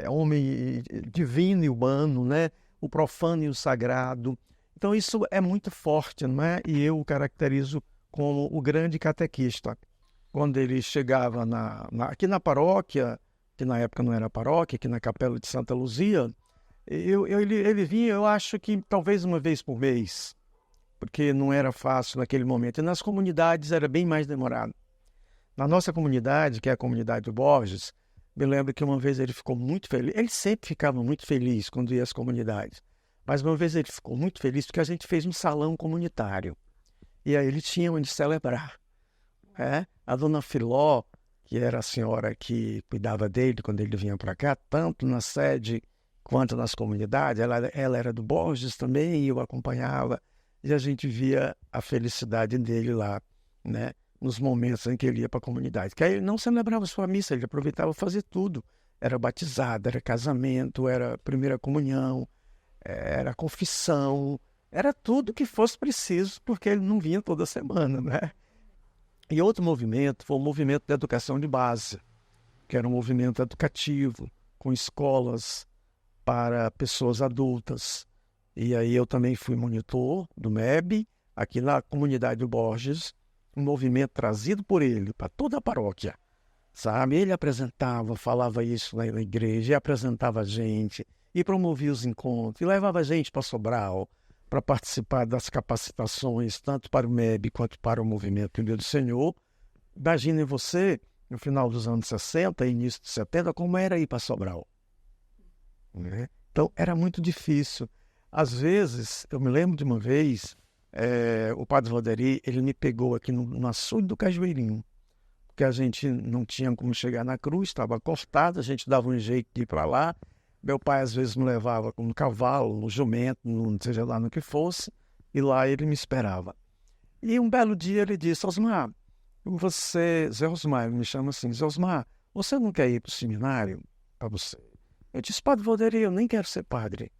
Homem divino e humano, né? O profano e o sagrado. Então, isso é muito forte, não é? E eu o caracterizo como o grande catequista. Quando ele chegava aqui na paróquia, que na época não era paróquia, aqui na Capela de Santa Luzia, ele vinha, eu acho que talvez uma vez por mês, porque não era fácil naquele momento. E nas comunidades era bem mais demorado. Na nossa comunidade, que é a comunidade do Borges, me lembro que uma vez ele ficou muito feliz. Ele sempre ficava muito feliz quando ia às comunidades. Mas uma vez ele ficou muito feliz porque a gente fez um salão comunitário. E aí ele tinha onde celebrar. A dona Filó, que era a senhora que cuidava dele quando ele vinha para cá, tanto na sede quanto nas comunidades, ela era do Borges também, e eu acompanhava, e a gente via a felicidade dele lá, né, nos momentos em que ele ia para a comunidade. Que aí ele não celebrava sua missa, ele aproveitava fazer tudo. Era batizado, era casamento, era primeira comunhão, era confissão, era tudo que fosse preciso, porque ele não vinha toda semana, né? E outro movimento foi o movimento da educação de base, que era um movimento educativo, com escolas para pessoas adultas. E aí eu também fui monitor do MEB, aqui na comunidade do Borges, um movimento trazido por ele para toda a paróquia, sabe? Ele apresentava, falava isso na igreja, e apresentava a gente, e promovia os encontros, e levava a gente para Sobral, para participar das capacitações, tanto para o MEB quanto para o Movimento Filho do Senhor. Imaginem você, no final dos anos 60, início de 70, como era ir para Sobral. Né? Então, era muito difícil. Às vezes, eu me lembro de uma vez, o padre Valderi, ele me pegou aqui no açude do Cajueirinho, porque a gente não tinha como chegar na cruz, estava cortado, a gente dava um jeito de ir para lá. Meu pai, às vezes, me levava no cavalo, no jumento, seja lá no que fosse, e lá ele me esperava. E um belo dia ele disse: Osmar, Zé Osmar, ele me chama assim, Zé Osmar, você não quer ir para o seminário para você? Eu disse: Padre Valderi, eu nem quero ser padre.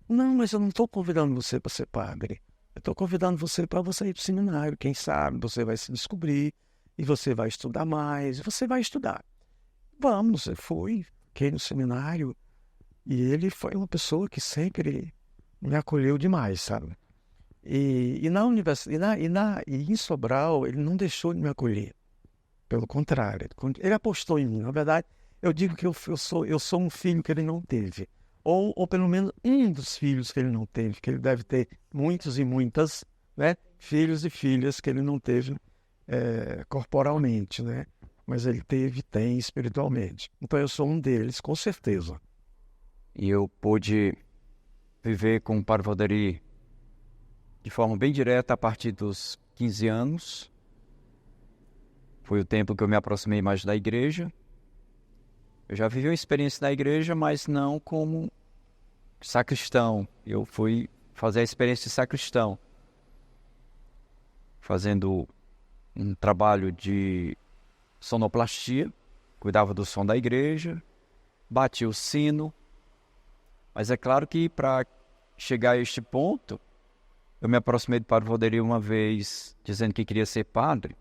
Não, mas eu não estou convidando você para ser padre. Eu estou convidando você para você ir para o seminário. Quem sabe você vai se descobrir e você vai estudar mais, e você vai estudar. Vamos, eu fui, fiquei no seminário. E ele foi uma pessoa que sempre me acolheu demais, sabe? E na universidade, e em Sobral, ele não deixou de me acolher. Pelo contrário, ele apostou em mim. Na verdade, eu digo que eu sou um filho que ele não teve. Ou pelo menos um dos filhos que ele não teve, que ele deve ter muitos e muitas, né? Filhos e filhas que ele não teve corporalmente, né? Mas ele tem espiritualmente. Então eu sou um deles, com certeza. E eu pude viver com o Padre Valderi de forma bem direta a partir dos 15 anos. Foi o tempo que eu me aproximei mais da igreja. Eu já vivi uma experiência na igreja, mas não como sacristão. Eu fui fazer a experiência de sacristão, fazendo um trabalho de sonoplastia, cuidava do som da igreja, batia o sino. Mas é claro que para chegar a este ponto, eu me aproximei do Padre Valderi uma vez, dizendo que queria ser padre.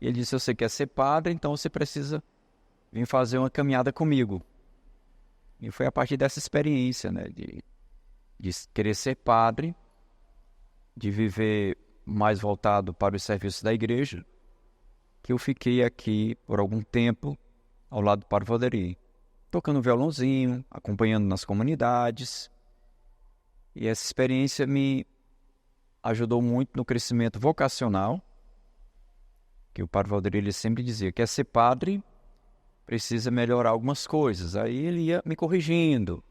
E ele disse: você quer ser padre, então você precisa vir fazer uma caminhada comigo. E foi a partir dessa experiência, né, de querer ser padre, de viver mais voltado para os serviços da igreja, que eu fiquei aqui por algum tempo ao lado do Padre Valderi, tocando violãozinho, acompanhando nas comunidades. E essa experiência me ajudou muito no crescimento vocacional, que o Padre Valderi ele sempre dizia: quer ser padre, precisa melhorar algumas coisas. Aí ele ia me corrigindo.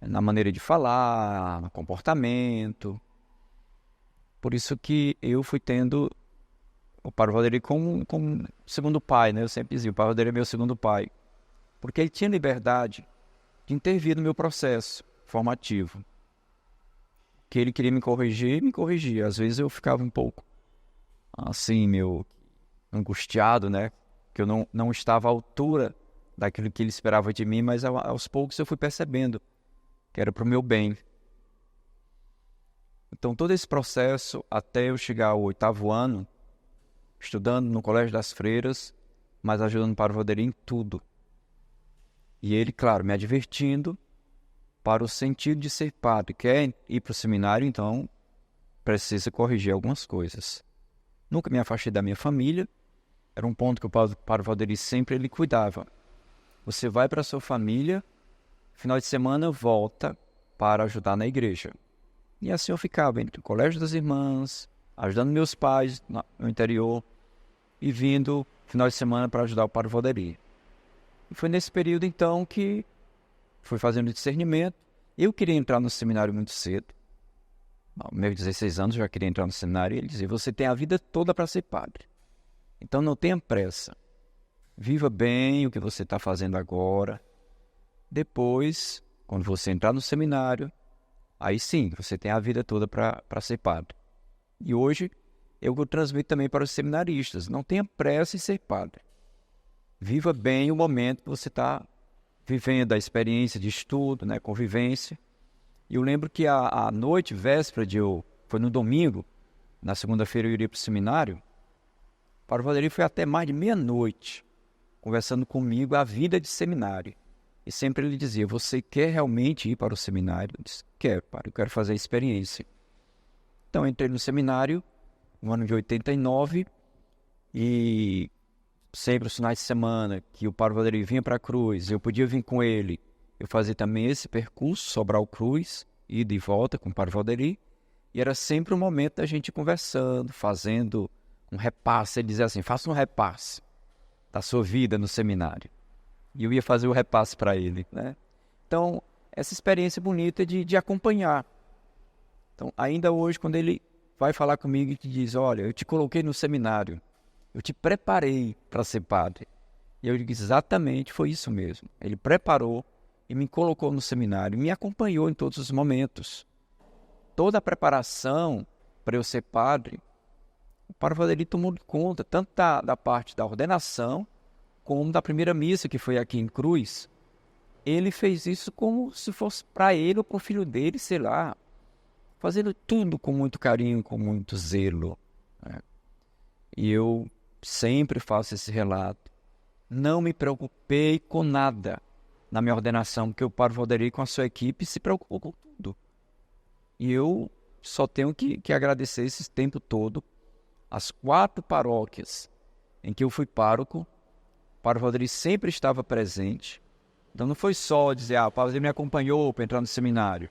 na maneira de falar, no comportamento. Por isso que eu fui tendo o Padre Valderi como segundo pai, né? Eu sempre dizia, o Padre Valderi é meu segundo pai. Porque ele tinha liberdade de intervir no meu processo formativo. Que ele queria me corrigia. Às vezes eu ficava um pouco, assim, meio angustiado, né? Que eu não estava à altura daquilo que ele esperava de mim, mas aos poucos eu fui percebendo que era para o meu bem. Então, todo esse processo, até eu chegar ao 8º ano, estudando no Colégio das Freiras, mas ajudando o Padre Valderi em tudo. E ele, claro, me advertindo para o sentido de ser padre. Quer ir para o seminário, então precisa corrigir algumas coisas. Nunca me afastei da minha família. Era um ponto que o Padre Valderi sempre ele cuidava. Você vai para a sua família, final de semana volta para ajudar na igreja. E assim eu ficava entre o Colégio das Irmãs, ajudando meus pais no interior e vindo final de semana para ajudar o Padre Valderi. E foi nesse período então que fui fazendo discernimento. Eu queria entrar no seminário muito cedo. Aos meus 16 anos eu já queria entrar no seminário e ele dizia, você tem a vida toda para ser padre. Então não tenha pressa. Viva bem o que você está fazendo agora. Depois, quando você entrar no seminário, aí sim, você tem a vida toda para ser padre. E hoje, eu transmito também para os seminaristas. Não tenha pressa em ser padre. Viva bem o momento que você está vivendo, a experiência de estudo, né, convivência. E eu lembro que a noite, véspera foi no domingo, na segunda-feira eu iria para o seminário. O Padre Valderi foi até mais de meia-noite, conversando comigo a vida de seminário. E sempre ele dizia, você quer realmente ir para o seminário? Eu disse, quero, padre, eu quero fazer a experiência. Então, eu entrei no seminário, no ano de 89, e sempre os finais de semana que o Padre Valderi vinha para a Cruz, eu podia vir com ele, eu fazia também esse percurso, Sobral Cruz, ida e volta com o Padre Valderi, e era sempre um momento da gente conversando, fazendo um repasse. Ele dizia assim, faça um repasse da sua vida no seminário. E eu ia fazer o repasse para ele, né? Então, essa experiência bonita de acompanhar. Então, ainda hoje, quando ele vai falar comigo e te diz, olha, eu te coloquei no seminário, eu te preparei para ser padre. E eu digo, exatamente, foi isso mesmo. Ele preparou e me colocou no seminário, me acompanhou em todos os momentos. Toda a preparação para eu ser padre, o Padre Valderi tomou conta, tanto da parte da ordenação, como da primeira missa, que foi aqui em Cruz. Ele fez isso como se fosse para ele ou para o filho dele, sei lá, fazendo tudo com muito carinho, com muito zelo, né? E eu sempre faço esse relato. Não me preocupei com nada na minha ordenação, porque o Padre Valderi com a sua equipe se preocupou com tudo. E eu só tenho que agradecer esse tempo todo, as 4 paróquias em que eu fui pároco. O Padre Valderi sempre estava presente. Então não foi só dizer, o Padre Valderi me acompanhou para entrar no seminário.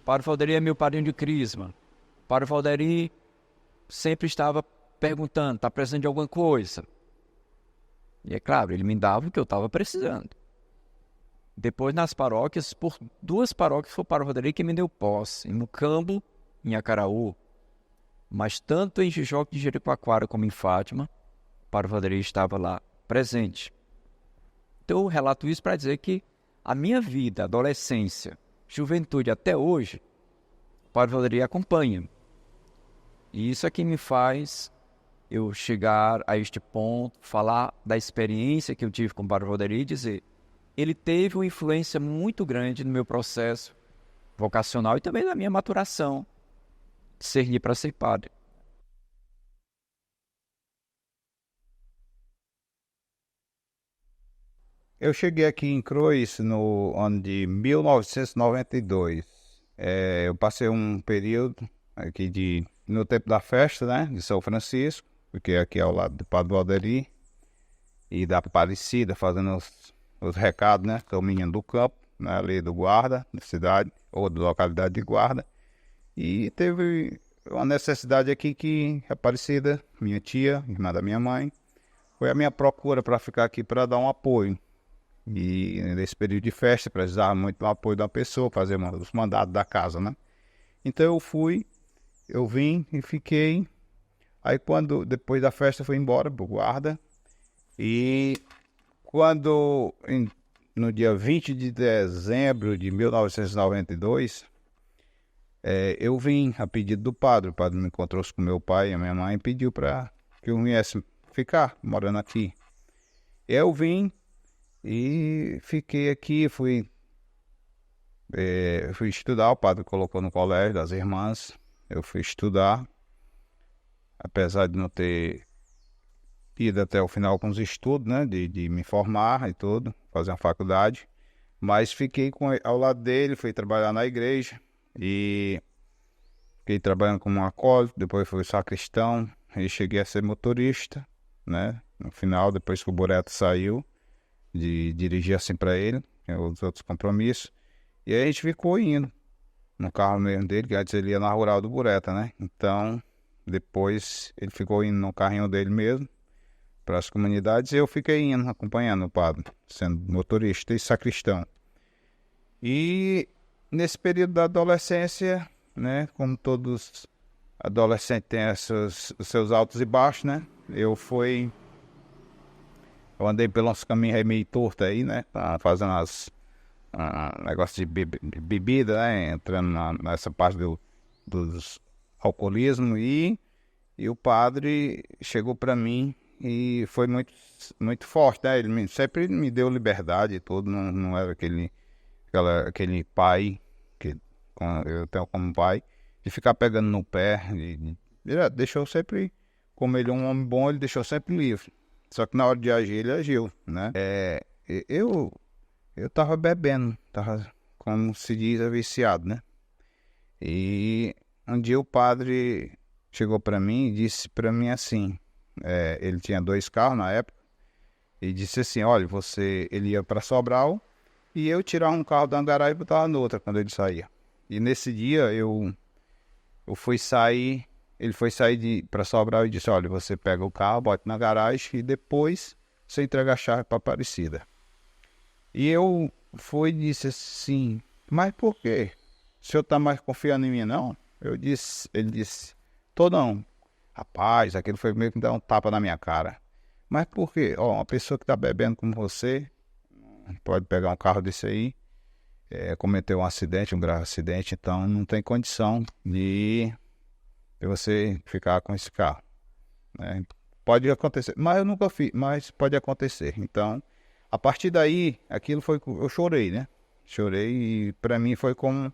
O Padre Valderi é meu padrinho de crisma. O Padre Valderi sempre estava perguntando, está precisando de alguma coisa? E é claro, ele me dava o que eu estava precisando. Depois nas paróquias, por 2 paróquias foi o Padre Valderi que me deu posse, em Mucambo e em Acaraú. Mas tanto em Jijoca de Jericoacoara como em Fátima, o Padre Valderi estava lá presente. Então eu relato isso para dizer que a minha vida, adolescência, juventude até hoje, o Padre Valderi acompanha. E isso é que me faz eu chegar a este ponto, falar da experiência que eu tive com o Padre Valderi e dizer, ele teve uma influência muito grande no meu processo vocacional e também na minha maturação de servir para ser padre. Eu cheguei aqui em Cruz no ano de 1992. Eu passei um período aqui no tempo da festa, né, de São Francisco, fiquei aqui ao lado do Padre Valderi e da Aparecida, fazendo os recados, né, caminhando do campo, né, ali do guarda, da cidade, ou da localidade de guarda. E teve uma necessidade aqui que a Aparecida, minha tia, irmã da minha mãe, foi a minha procura para ficar aqui para dar um apoio. E nesse período de festa, precisava muito do apoio da pessoa, fazer os mandados da casa, né? Então eu vim e fiquei. Aí depois da festa, eu fui embora pro guarda. E no dia 20 de dezembro de 1992, eu vim a pedido do padre. O padre me encontrou com meu pai e a minha mãe e pediu para que eu viesse ficar morando aqui. Eu vim e fiquei aqui, fui estudar. O padre colocou no colégio das irmãs. Eu fui estudar, apesar de não ter ido até o final com os estudos, né, de me formar e tudo, fazer uma faculdade, mas fiquei ao lado dele, fui trabalhar na igreja e fiquei trabalhando como acólito, depois fui sacristão e cheguei a ser motorista, né, no final, depois que o Bureto saiu, de dirigir assim para ele, os outros compromissos, e aí a gente ficou indo no carro mesmo dele, que antes ele ia na rural do Bureta, né, então depois ele ficou indo no carrinho dele mesmo, para as comunidades, e eu fiquei indo, acompanhando o padre, sendo motorista e sacristão. E nesse período da adolescência, né, como todos adolescentes têm os seus altos e baixos, né, eu andei pelos caminhos meio torto aí, né, fazendo negócio de bebida, né, entrando nessa parte dos alcoolismo, e o padre chegou para mim e foi muito, muito forte, né? Ele sempre me deu liberdade e tudo, não era aquele pai que eu tenho como pai, de ficar pegando no pé. Ele deixou sempre, como ele é um homem bom, ele deixou sempre livre. Só que na hora de agir, ele agiu, né? Eu tava bebendo, tava, como se diz, viciado, né? E um dia o padre chegou para mim e disse para mim assim, ele tinha 2 carros na época, e disse assim, olha, ele ia para Sobral e eu tirava um carro da Angará e botava no outro quando ele saía. E nesse dia eu fui sair, ele foi sair para Sobral e disse, olha, você pega o carro, bota na garagem e depois você entrega a chave para Aparecida. E eu fui e disse assim, mas por quê? O senhor tá mais confiando em mim, não? Ele disse, tô não. Rapaz, aquele foi meio que me dar um tapa na minha cara. Mas por quê? Uma pessoa que tá bebendo como você, pode pegar um carro desse aí, cometeu um acidente, um grave acidente, então não tem condição de você ficar com esse carro, né? Pode acontecer, mas eu nunca fiz, mas pode acontecer. Então, a partir daí, aquilo foi, eu chorei, né? Chorei e para mim foi como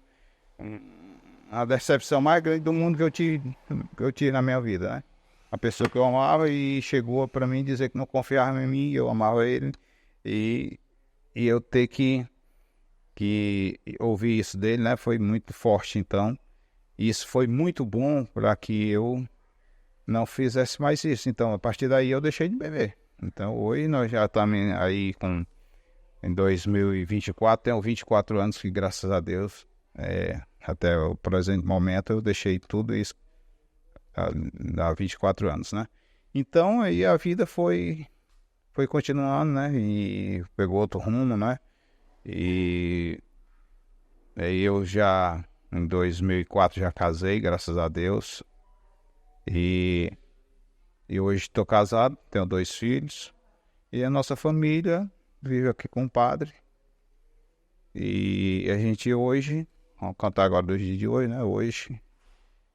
a decepção mais grande do mundo que eu tive na minha vida, né? A pessoa que eu amava e chegou para mim dizer que não confiava em mim, eu amava ele, e eu ter que ouvir isso dele, né? Foi muito forte, então. Isso foi muito bom para que eu não fizesse mais isso. Então, a partir daí eu deixei de beber. Então, hoje nós já estamos aí em 2024, tenho 24 anos que, graças a Deus, até o presente momento, eu deixei tudo isso há 24 anos, né? Então, aí a vida foi continuando, né? E pegou outro rumo, né? E aí eu já, em 2004, já casei, graças a Deus. E hoje estou casado, tenho 2 filhos. E a nossa família vive aqui com o padre. E a gente hoje, vamos contar agora dos dias de hoje, né? Hoje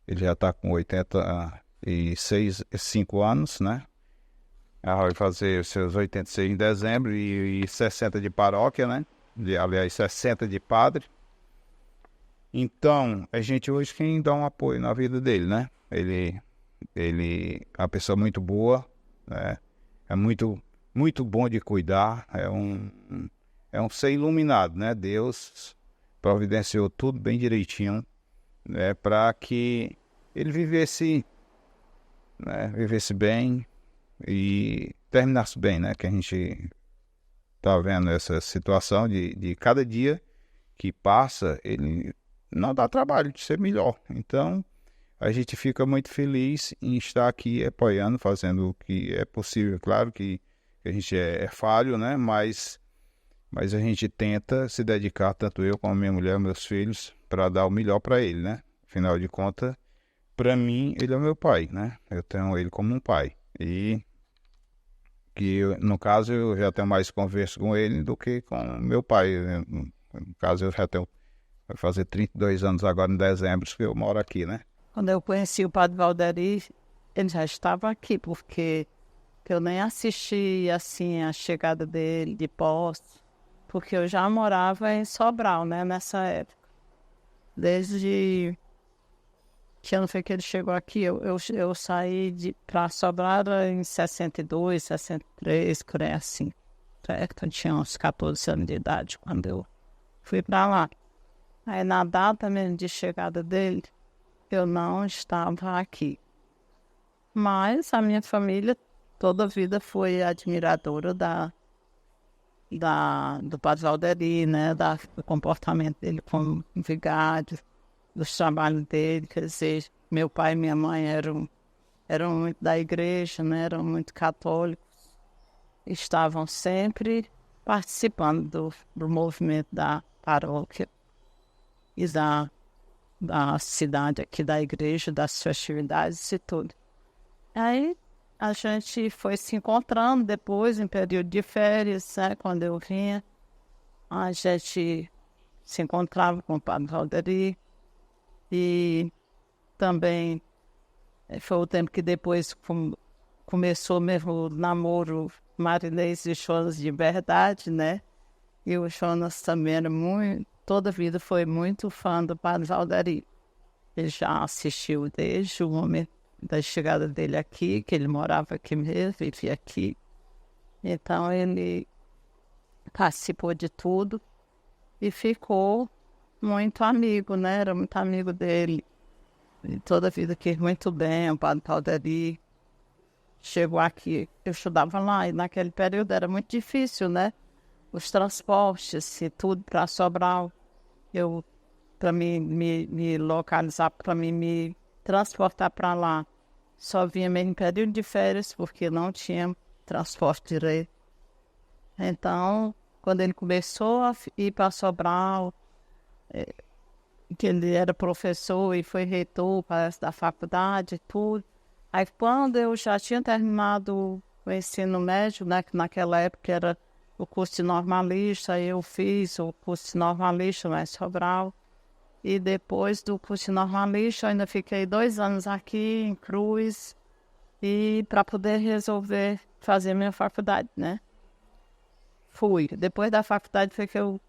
ele já está com 85 anos, né? Vai fazer os seus 86 em dezembro e 60 de paróquia, né? Aliás, 60 de padre. Então, a gente hoje quem dá um apoio na vida dele, né? Ele é uma pessoa muito boa, né? É muito, muito bom de cuidar, é um ser iluminado, né? Deus providenciou tudo bem direitinho, né? Para que ele vivesse, né? Vivesse bem e terminasse bem, né? Que a gente tá vendo essa situação de cada dia que passa, ele não dá trabalho de ser melhor. Então, a gente fica muito feliz em estar aqui apoiando, fazendo o que é possível. Claro que a gente é falho, né? Mas Mas a gente tenta se dedicar, tanto eu como minha mulher, meus filhos, para dar o melhor para ele, né? Afinal de contas, para mim, ele é meu pai, né? Eu tenho ele como um pai. E no caso, eu já tenho mais conversa com ele do que com meu pai, né? No caso, eu já tenho, vai fazer 32 anos agora em dezembro que eu moro aqui, né? Quando eu conheci o padre Valderi, ele já estava aqui, porque eu nem assisti, assim, a chegada dele de posse, porque eu já morava em Sobral, né, nessa época. Desde que ano foi que ele chegou aqui, eu saí para Sobral em 62, 63, por aí assim. Certo? Eu tinha uns 14 anos de idade quando eu fui para lá. Aí na data mesmo de chegada dele, eu não estava aqui. Mas a minha família toda a vida foi admiradora do padre Valderi, né? Do comportamento dele como vigário, dos trabalhos dele. Quer dizer, meu pai e minha mãe eram muito da igreja, né? Eram muito católicos. Estavam sempre participando do movimento da paróquia e da cidade aqui, da igreja, das festividades e tudo. Aí a gente foi se encontrando depois, em período de férias, né? Quando eu vinha, a gente se encontrava com o padre Valderi. E também foi o tempo que depois começou mesmo o namoro Marinês e Jonas de verdade, né? E o Jonas também era toda a vida foi muito fã do padre Valderi. Ele já assistiu desde o momento da chegada dele aqui, que ele morava aqui mesmo, vivia aqui. Então ele participou de tudo e ficou muito amigo, né? Era muito amigo dele. E toda a vida quis muito bem, o padre Valderi. Chegou aqui, eu estudava lá, e naquele período era muito difícil, né? Os transportes e tudo para Sobral. Para me localizar, para me transportar para lá, só vinha mesmo em período de férias, porque não tinha transporte direito. Então, quando ele começou a ir para Sobral, que ele era professor e foi reitor, parece, da faculdade e tudo. Aí, quando eu já tinha terminado o ensino médio, né, que naquela época era o curso de normalista, aí eu fiz o curso de normalista lá em Sobral. E depois do curso de normalista, eu ainda fiquei 2 anos aqui em Cruz, e para poder resolver fazer minha faculdade, né? Fui. Depois da faculdade foi que eu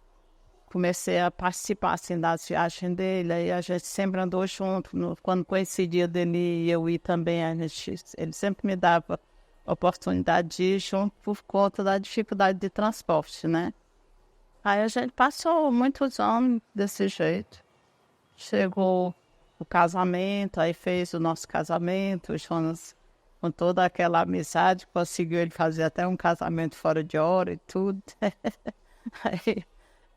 comecei a participar, assim, das viagens dele, aí a gente sempre andou junto. Quando coincidia dele e eu ir também, ele sempre me dava oportunidade de ir junto por conta da dificuldade de transporte, né? Aí a gente passou muitos anos desse jeito. Chegou o casamento, aí fez o nosso casamento, o Jonas, com toda aquela amizade, conseguiu ele fazer até um casamento fora de hora e tudo. Aí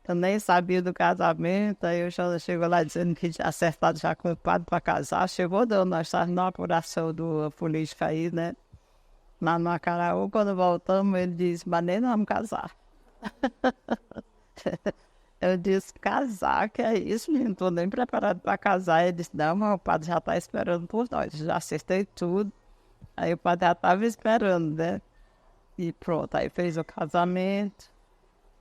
eu nem sabia do casamento, aí o Jonas chegou lá dizendo que tinha acertado já com o padre para casar. Chegou, nós estávamos na apuração da política aí, né? Lá no Acaraú, quando voltamos, ele disse, mas nem vamos casar. Eu disse, casar, que é isso, não estou nem preparado para casar. Ele disse, não, mas o padre já está esperando por nós, já acertei tudo. Aí o padre já estava esperando, né? E pronto, aí fez o casamento.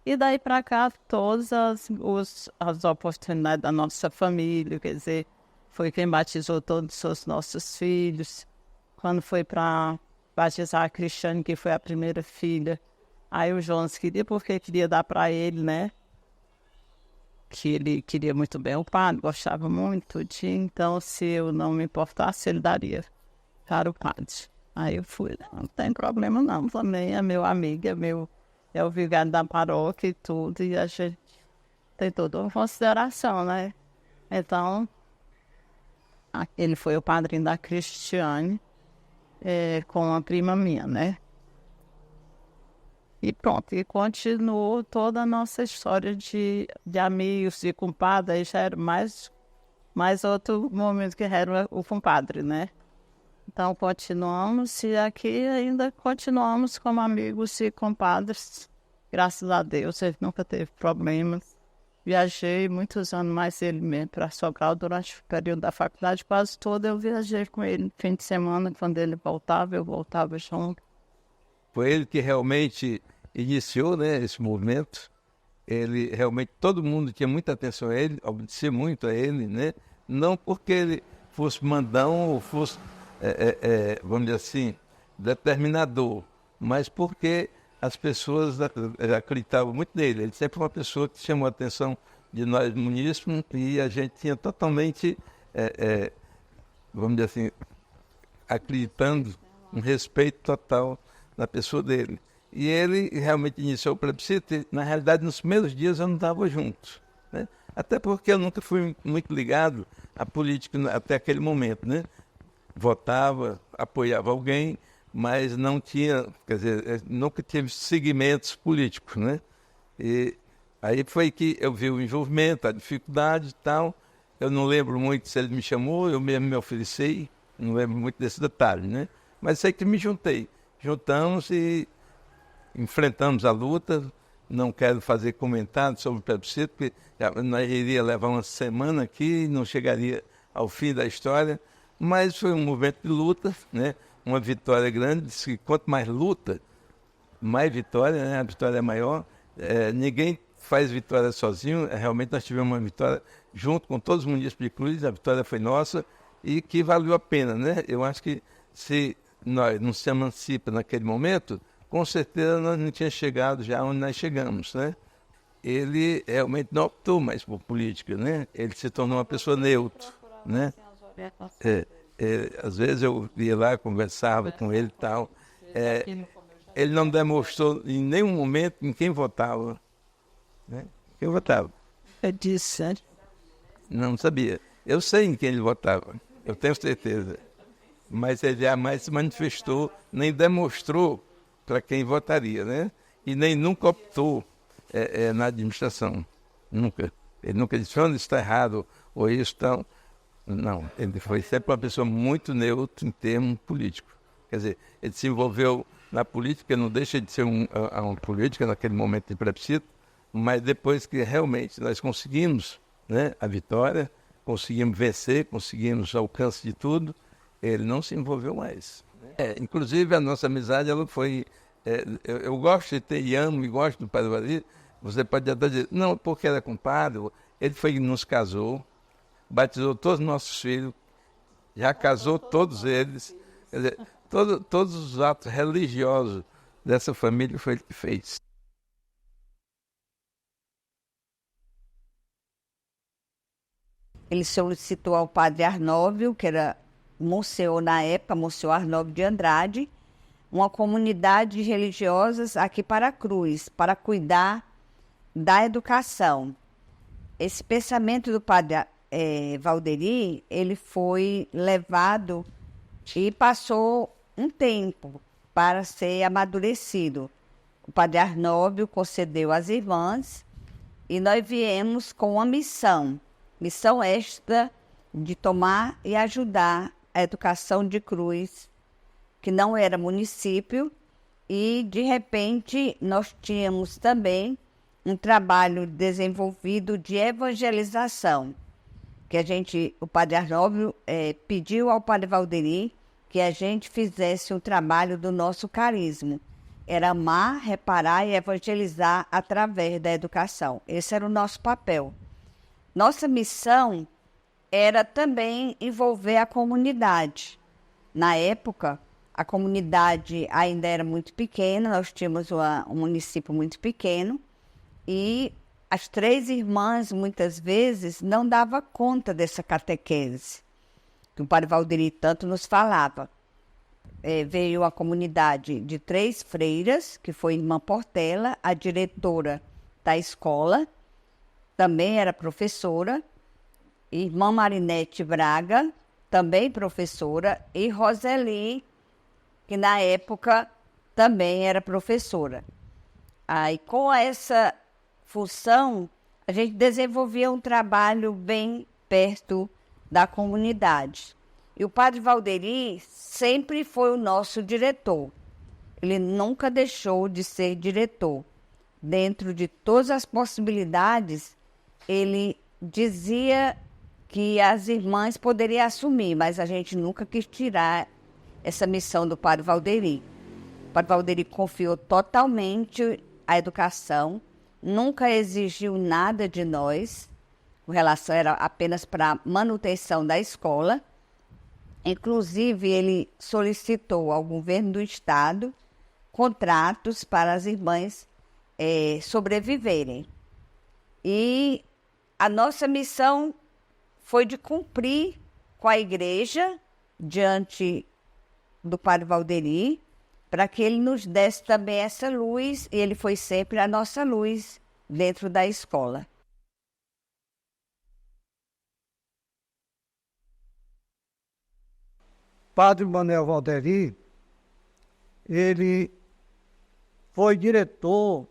E daí para cá, todas as oportunidades da nossa família, quer dizer, foi quem batizou todos os nossos filhos. Quando foi para batizar a Cristiane, que foi a primeira filha, aí o Jonas queria, porque queria dar para ele, né? Que ele queria muito bem o padre, gostava muito de, então se eu não me importasse, ele daria para o padre. Aí eu fui, não tem problema não, também é meu amigo, é o vigário da paróquia e tudo, e a gente tem toda uma consideração, né? Então, ele foi o padrinho da Cristiane, com a prima minha, né? E pronto, e continuou toda a nossa história de amigos, de compadre, aí já era mais outro momento que era o compadre, né? Então continuamos, e aqui ainda continuamos como amigos e compadres, Graças a Deus, ele nunca teve problemas. Viajei muitos anos mais ele mesmo para Sobral durante o período da faculdade, quase todo eu viajei com ele. No fim de semana, quando ele voltava, eu voltava junto. Foi ele que realmente iniciou, né, esse movimento. Ele realmente, todo mundo tinha muita atenção a ele, obedecia muito a ele, né? Não porque ele fosse mandão ou fosse, vamos dizer assim, determinador, mas porque as pessoas acreditavam muito nele. Ele sempre foi uma pessoa que chamou a atenção de nós munícipes e a gente tinha totalmente, vamos dizer assim, acreditando um respeito total na pessoa dele. E ele realmente iniciou o plebiscito e, na realidade, nos primeiros dias eu não estava junto, né? Até porque eu nunca fui muito ligado à política até aquele momento, né? Votava, apoiava alguém, mas não tinha, quer dizer, nunca tive segmentos políticos, né? E aí foi que eu vi o envolvimento, a dificuldade e tal. Eu não lembro muito se ele me chamou, eu mesmo me ofereci, não lembro muito desse detalhe, né? Mas sei que me juntei. Juntamos e enfrentamos a luta. Não quero fazer comentários sobre o plebiscito, porque nós iria levar uma semana aqui e não chegaria ao fim da história. Mas foi um movimento de luta, né? Uma vitória grande. Diz que quanto mais luta, mais vitória, né? A vitória é maior. Ninguém faz vitória sozinho. Realmente nós tivemos uma vitória junto com todos os munícipes de Cruz. A vitória foi nossa e que valeu a pena, né? Eu acho que se nós não se emancipa naquele momento, com certeza nós não tínhamos chegado já onde nós chegamos, né? Ele realmente não optou mais por política, né? Ele se tornou uma pessoa neutra, né? Às vezes eu ia lá, conversava com ele e tal. Ele não demonstrou em nenhum momento em quem votava, né? Quem votava? É disso, né? Não sabia. Eu sei em quem ele votava, eu tenho certeza. Mas ele jamais se manifestou, nem demonstrou para quem votaria, né? E nem nunca optou na administração. Nunca. Ele nunca disse, onde está errado, ou isso, tal. Não, ele foi sempre uma pessoa muito neutra em termos políticos. Quer dizer, ele se envolveu na política, não deixa de ser uma política naquele momento de plebiscito, mas depois que realmente nós conseguimos, né, a vitória, conseguimos vencer, conseguimos alcance de tudo, ele não se envolveu mais. Inclusive, a nossa amizade, ela foi... eu gosto de ter e amo e gosto do Padre Valdir. Você pode até dizer, não, porque era compadre. Ele foi que nos casou, batizou todos os nossos filhos, já casou todos eles. Quer dizer, todos os atos religiosos dessa família foi ele que fez. Ele solicitou ao padre Arnóbio, que era Monsenhor na época, Monsenhor Arnóbio de Andrade, uma comunidade de religiosas aqui para a Cruz, para cuidar da educação. Esse pensamento do padre Valderi, ele foi levado e passou um tempo para ser amadurecido. O padre Arnóbio concedeu às irmãs e nós viemos com uma missão esta de tomar e ajudar a educação de Cruz, que não era município, e de repente nós tínhamos também um trabalho desenvolvido de evangelização, que o padre Arnóbio pediu ao padre Valderi que a gente fizesse um trabalho do nosso carisma. Era amar, reparar e evangelizar através da educação. Esse era o nosso papel. Nossa missão era também envolver a comunidade. Na época, a comunidade ainda era muito pequena, nós tínhamos um município muito pequeno, e as 3 irmãs, muitas vezes, não davam conta dessa catequese, que o padre Valderi tanto nos falava. Veio a comunidade de 3 freiras, que foi irmã Portela, a diretora da escola, também era professora, irmã Marinete Braga, também professora, e Roseli, que na época também era professora. Aí, com essa função, a gente desenvolvia um trabalho bem perto da comunidade. E o padre Valderi sempre foi o nosso diretor. Ele nunca deixou de ser diretor. dentro de todas as possibilidades, ele dizia que as irmãs poderiam assumir, mas a gente nunca quis tirar essa missão do padre Valderi. O padre Valderi confiou totalmente a educação, nunca exigiu nada de nós, a relação era apenas para manutenção da escola. Inclusive, ele solicitou ao governo do estado contratos para as irmãs sobreviverem. E a nossa missão foi de cumprir com a igreja diante do padre Valderi, para que ele nos desse também essa luz, e ele foi sempre a nossa luz dentro da escola. Padre Manuel Valderi, ele foi diretor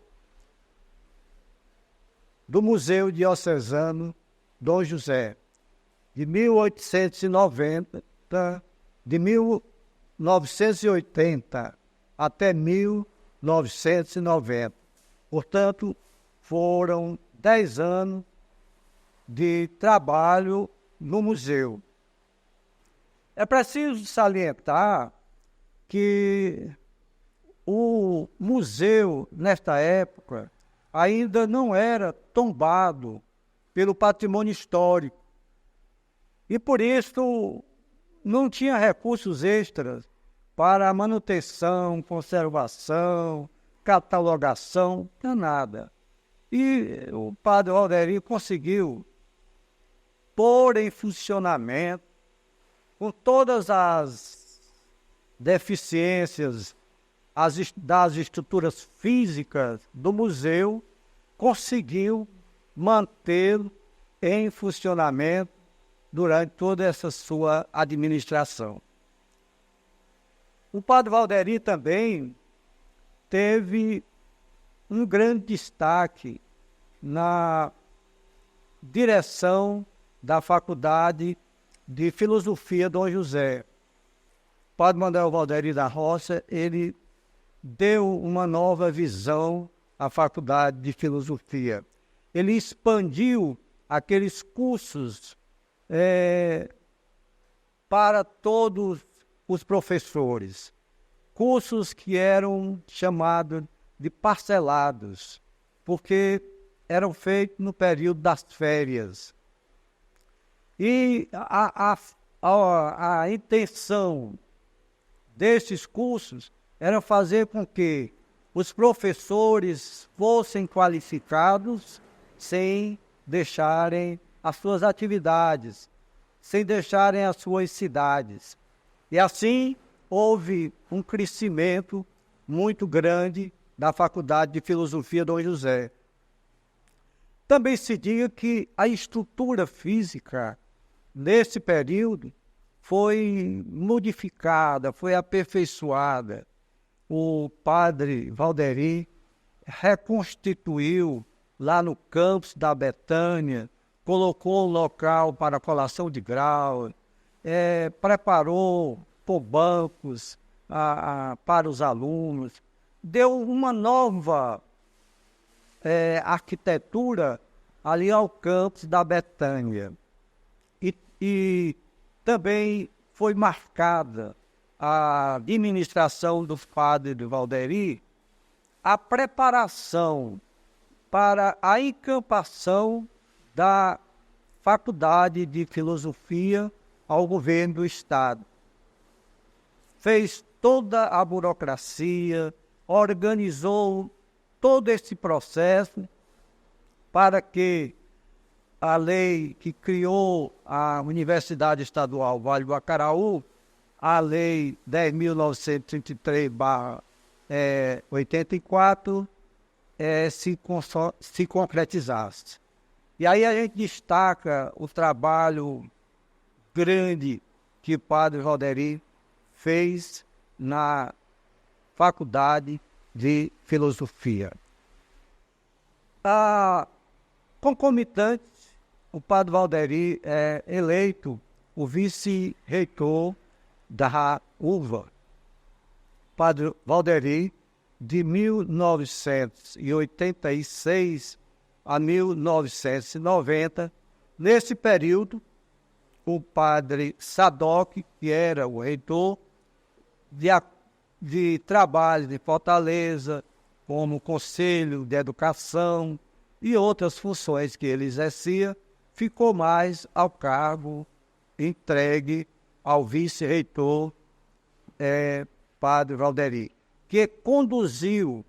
do Museu Diocesano Dom José, de 1890, de 1980 até 1990. Portanto, foram 10 anos de trabalho no museu. É preciso salientar que o museu, nesta época, ainda não era tombado pelo patrimônio histórico. E, por isso, não tinha recursos extras para a manutenção, conservação, catalogação, não nada. E o padre Valderi conseguiu pôr em funcionamento, com todas as deficiências das estruturas físicas do museu, conseguiu mantê-lo em funcionamento durante toda essa sua administração. O padre Valderi também teve um grande destaque na direção da Faculdade de Filosofia Dom José. O padre Manuel Valderi da Roça, ele deu uma nova visão à Faculdade de Filosofia. Ele expandiu aqueles cursos para todos os professores, cursos que eram chamados de parcelados, porque eram feitos no período das férias. E a intenção desses cursos era fazer com que os professores fossem qualificados sem deixarem as suas atividades, sem deixarem as suas cidades. E assim houve um crescimento muito grande da Faculdade de Filosofia Dom José. Também se diga que a estrutura física nesse período foi modificada, foi aperfeiçoada. O padre Valderi reconstituiu lá no campus da Betânia, colocou um local para colação de grau, preparou bancos para os alunos, deu uma nova arquitetura ali ao campus da Betânia. E também foi marcada a administração do padre Valderi, a preparação para a encampação da Faculdade de Filosofia ao governo do Estado. Fez toda a burocracia, organizou todo esse processo para que a lei que criou a Universidade Estadual Vale do Acaraú, a Lei 10.933/84, se concretizasse. E aí a gente destaca o trabalho grande que o padre Valderi fez na Faculdade de Filosofia. Concomitante, o padre Valderi é eleito o vice-reitor da UVA. O padre Valderi de 1986 a 1990. Nesse período, o padre Sadoc, que era o reitor de trabalho de Fortaleza, como Conselho de Educação e outras funções que ele exercia, ficou mais ao cargo entregue ao vice-reitor, padre Valderi, que conduziu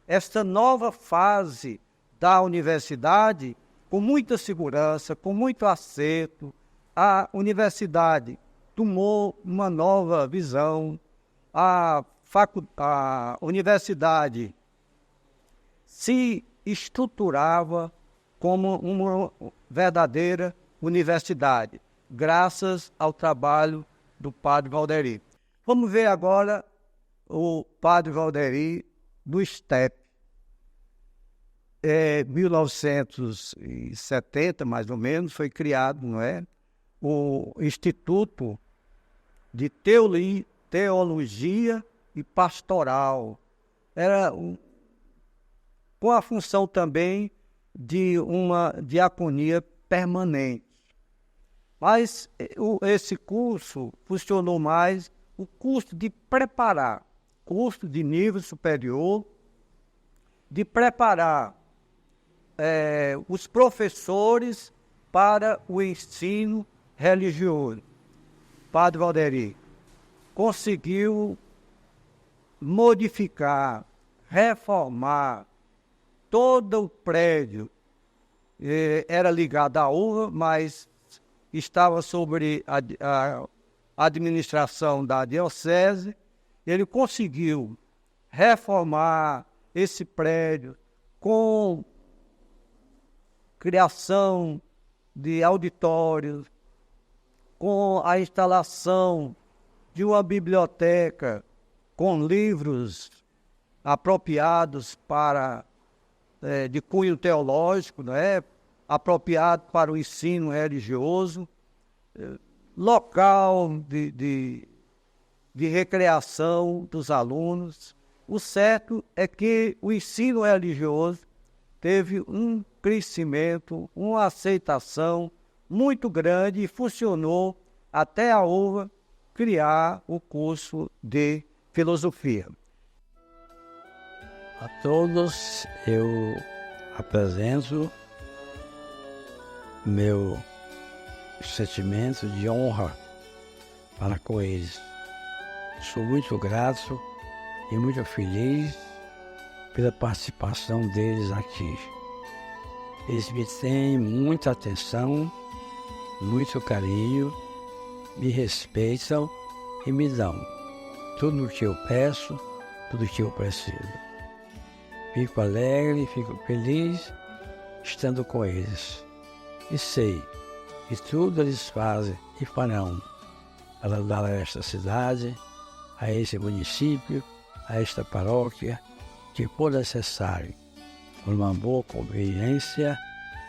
esta nova fase da universidade com muita segurança, com muito acerto. A universidade tomou uma nova visão, a universidade se estruturava como uma verdadeira universidade, graças ao trabalho do padre Valderi. Vamos ver agora o padre Valderi do STEP. 1970, mais ou menos, foi criado, não é, o Instituto de Teologia e Pastoral. Era com a função também de uma diaconia permanente. Mas esse curso funcionou mais o curso de preparar, curso de nível superior, de preparar os professores para o ensino religioso. Padre Valderi conseguiu modificar, reformar todo o prédio. Era ligado à URA, mas estava sobre a administração da diocese. Ele conseguiu reformar esse prédio com criação de auditórios, com a instalação de uma biblioteca com livros apropriados para de cunho teológico, não é? Apropriado para o ensino religioso, local de recreação dos alunos. O certo é que o ensino religioso teve um crescimento, uma aceitação muito grande e funcionou até a UVA criar o curso de filosofia. A todos eu apresento meu sentimento de honra para com eles. Sou muito grato e muito feliz pela participação deles aqui. Eles me têm muita atenção, muito carinho, me respeitam e me dão tudo o que eu peço, tudo o que eu preciso. Fico alegre, fico feliz estando com eles. E sei que tudo eles fazem e farão para dar a esta cidade, a esse município, a esta paróquia, que for necessário, por uma boa convivência,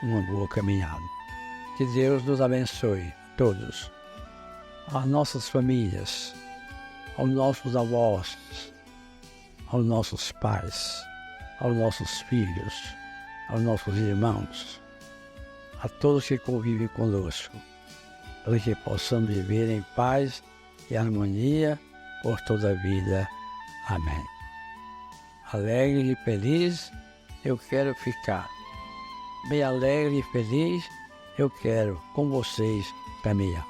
uma boa caminhada. Que Deus nos abençoe, todos, as nossas famílias, aos nossos avós, aos nossos pais, aos nossos filhos, aos nossos irmãos, a todos que convivem conosco, para que possamos viver em paz e harmonia por toda a vida. Amém. Alegre e feliz eu quero ficar. Bem alegre e feliz eu quero com vocês caminhar.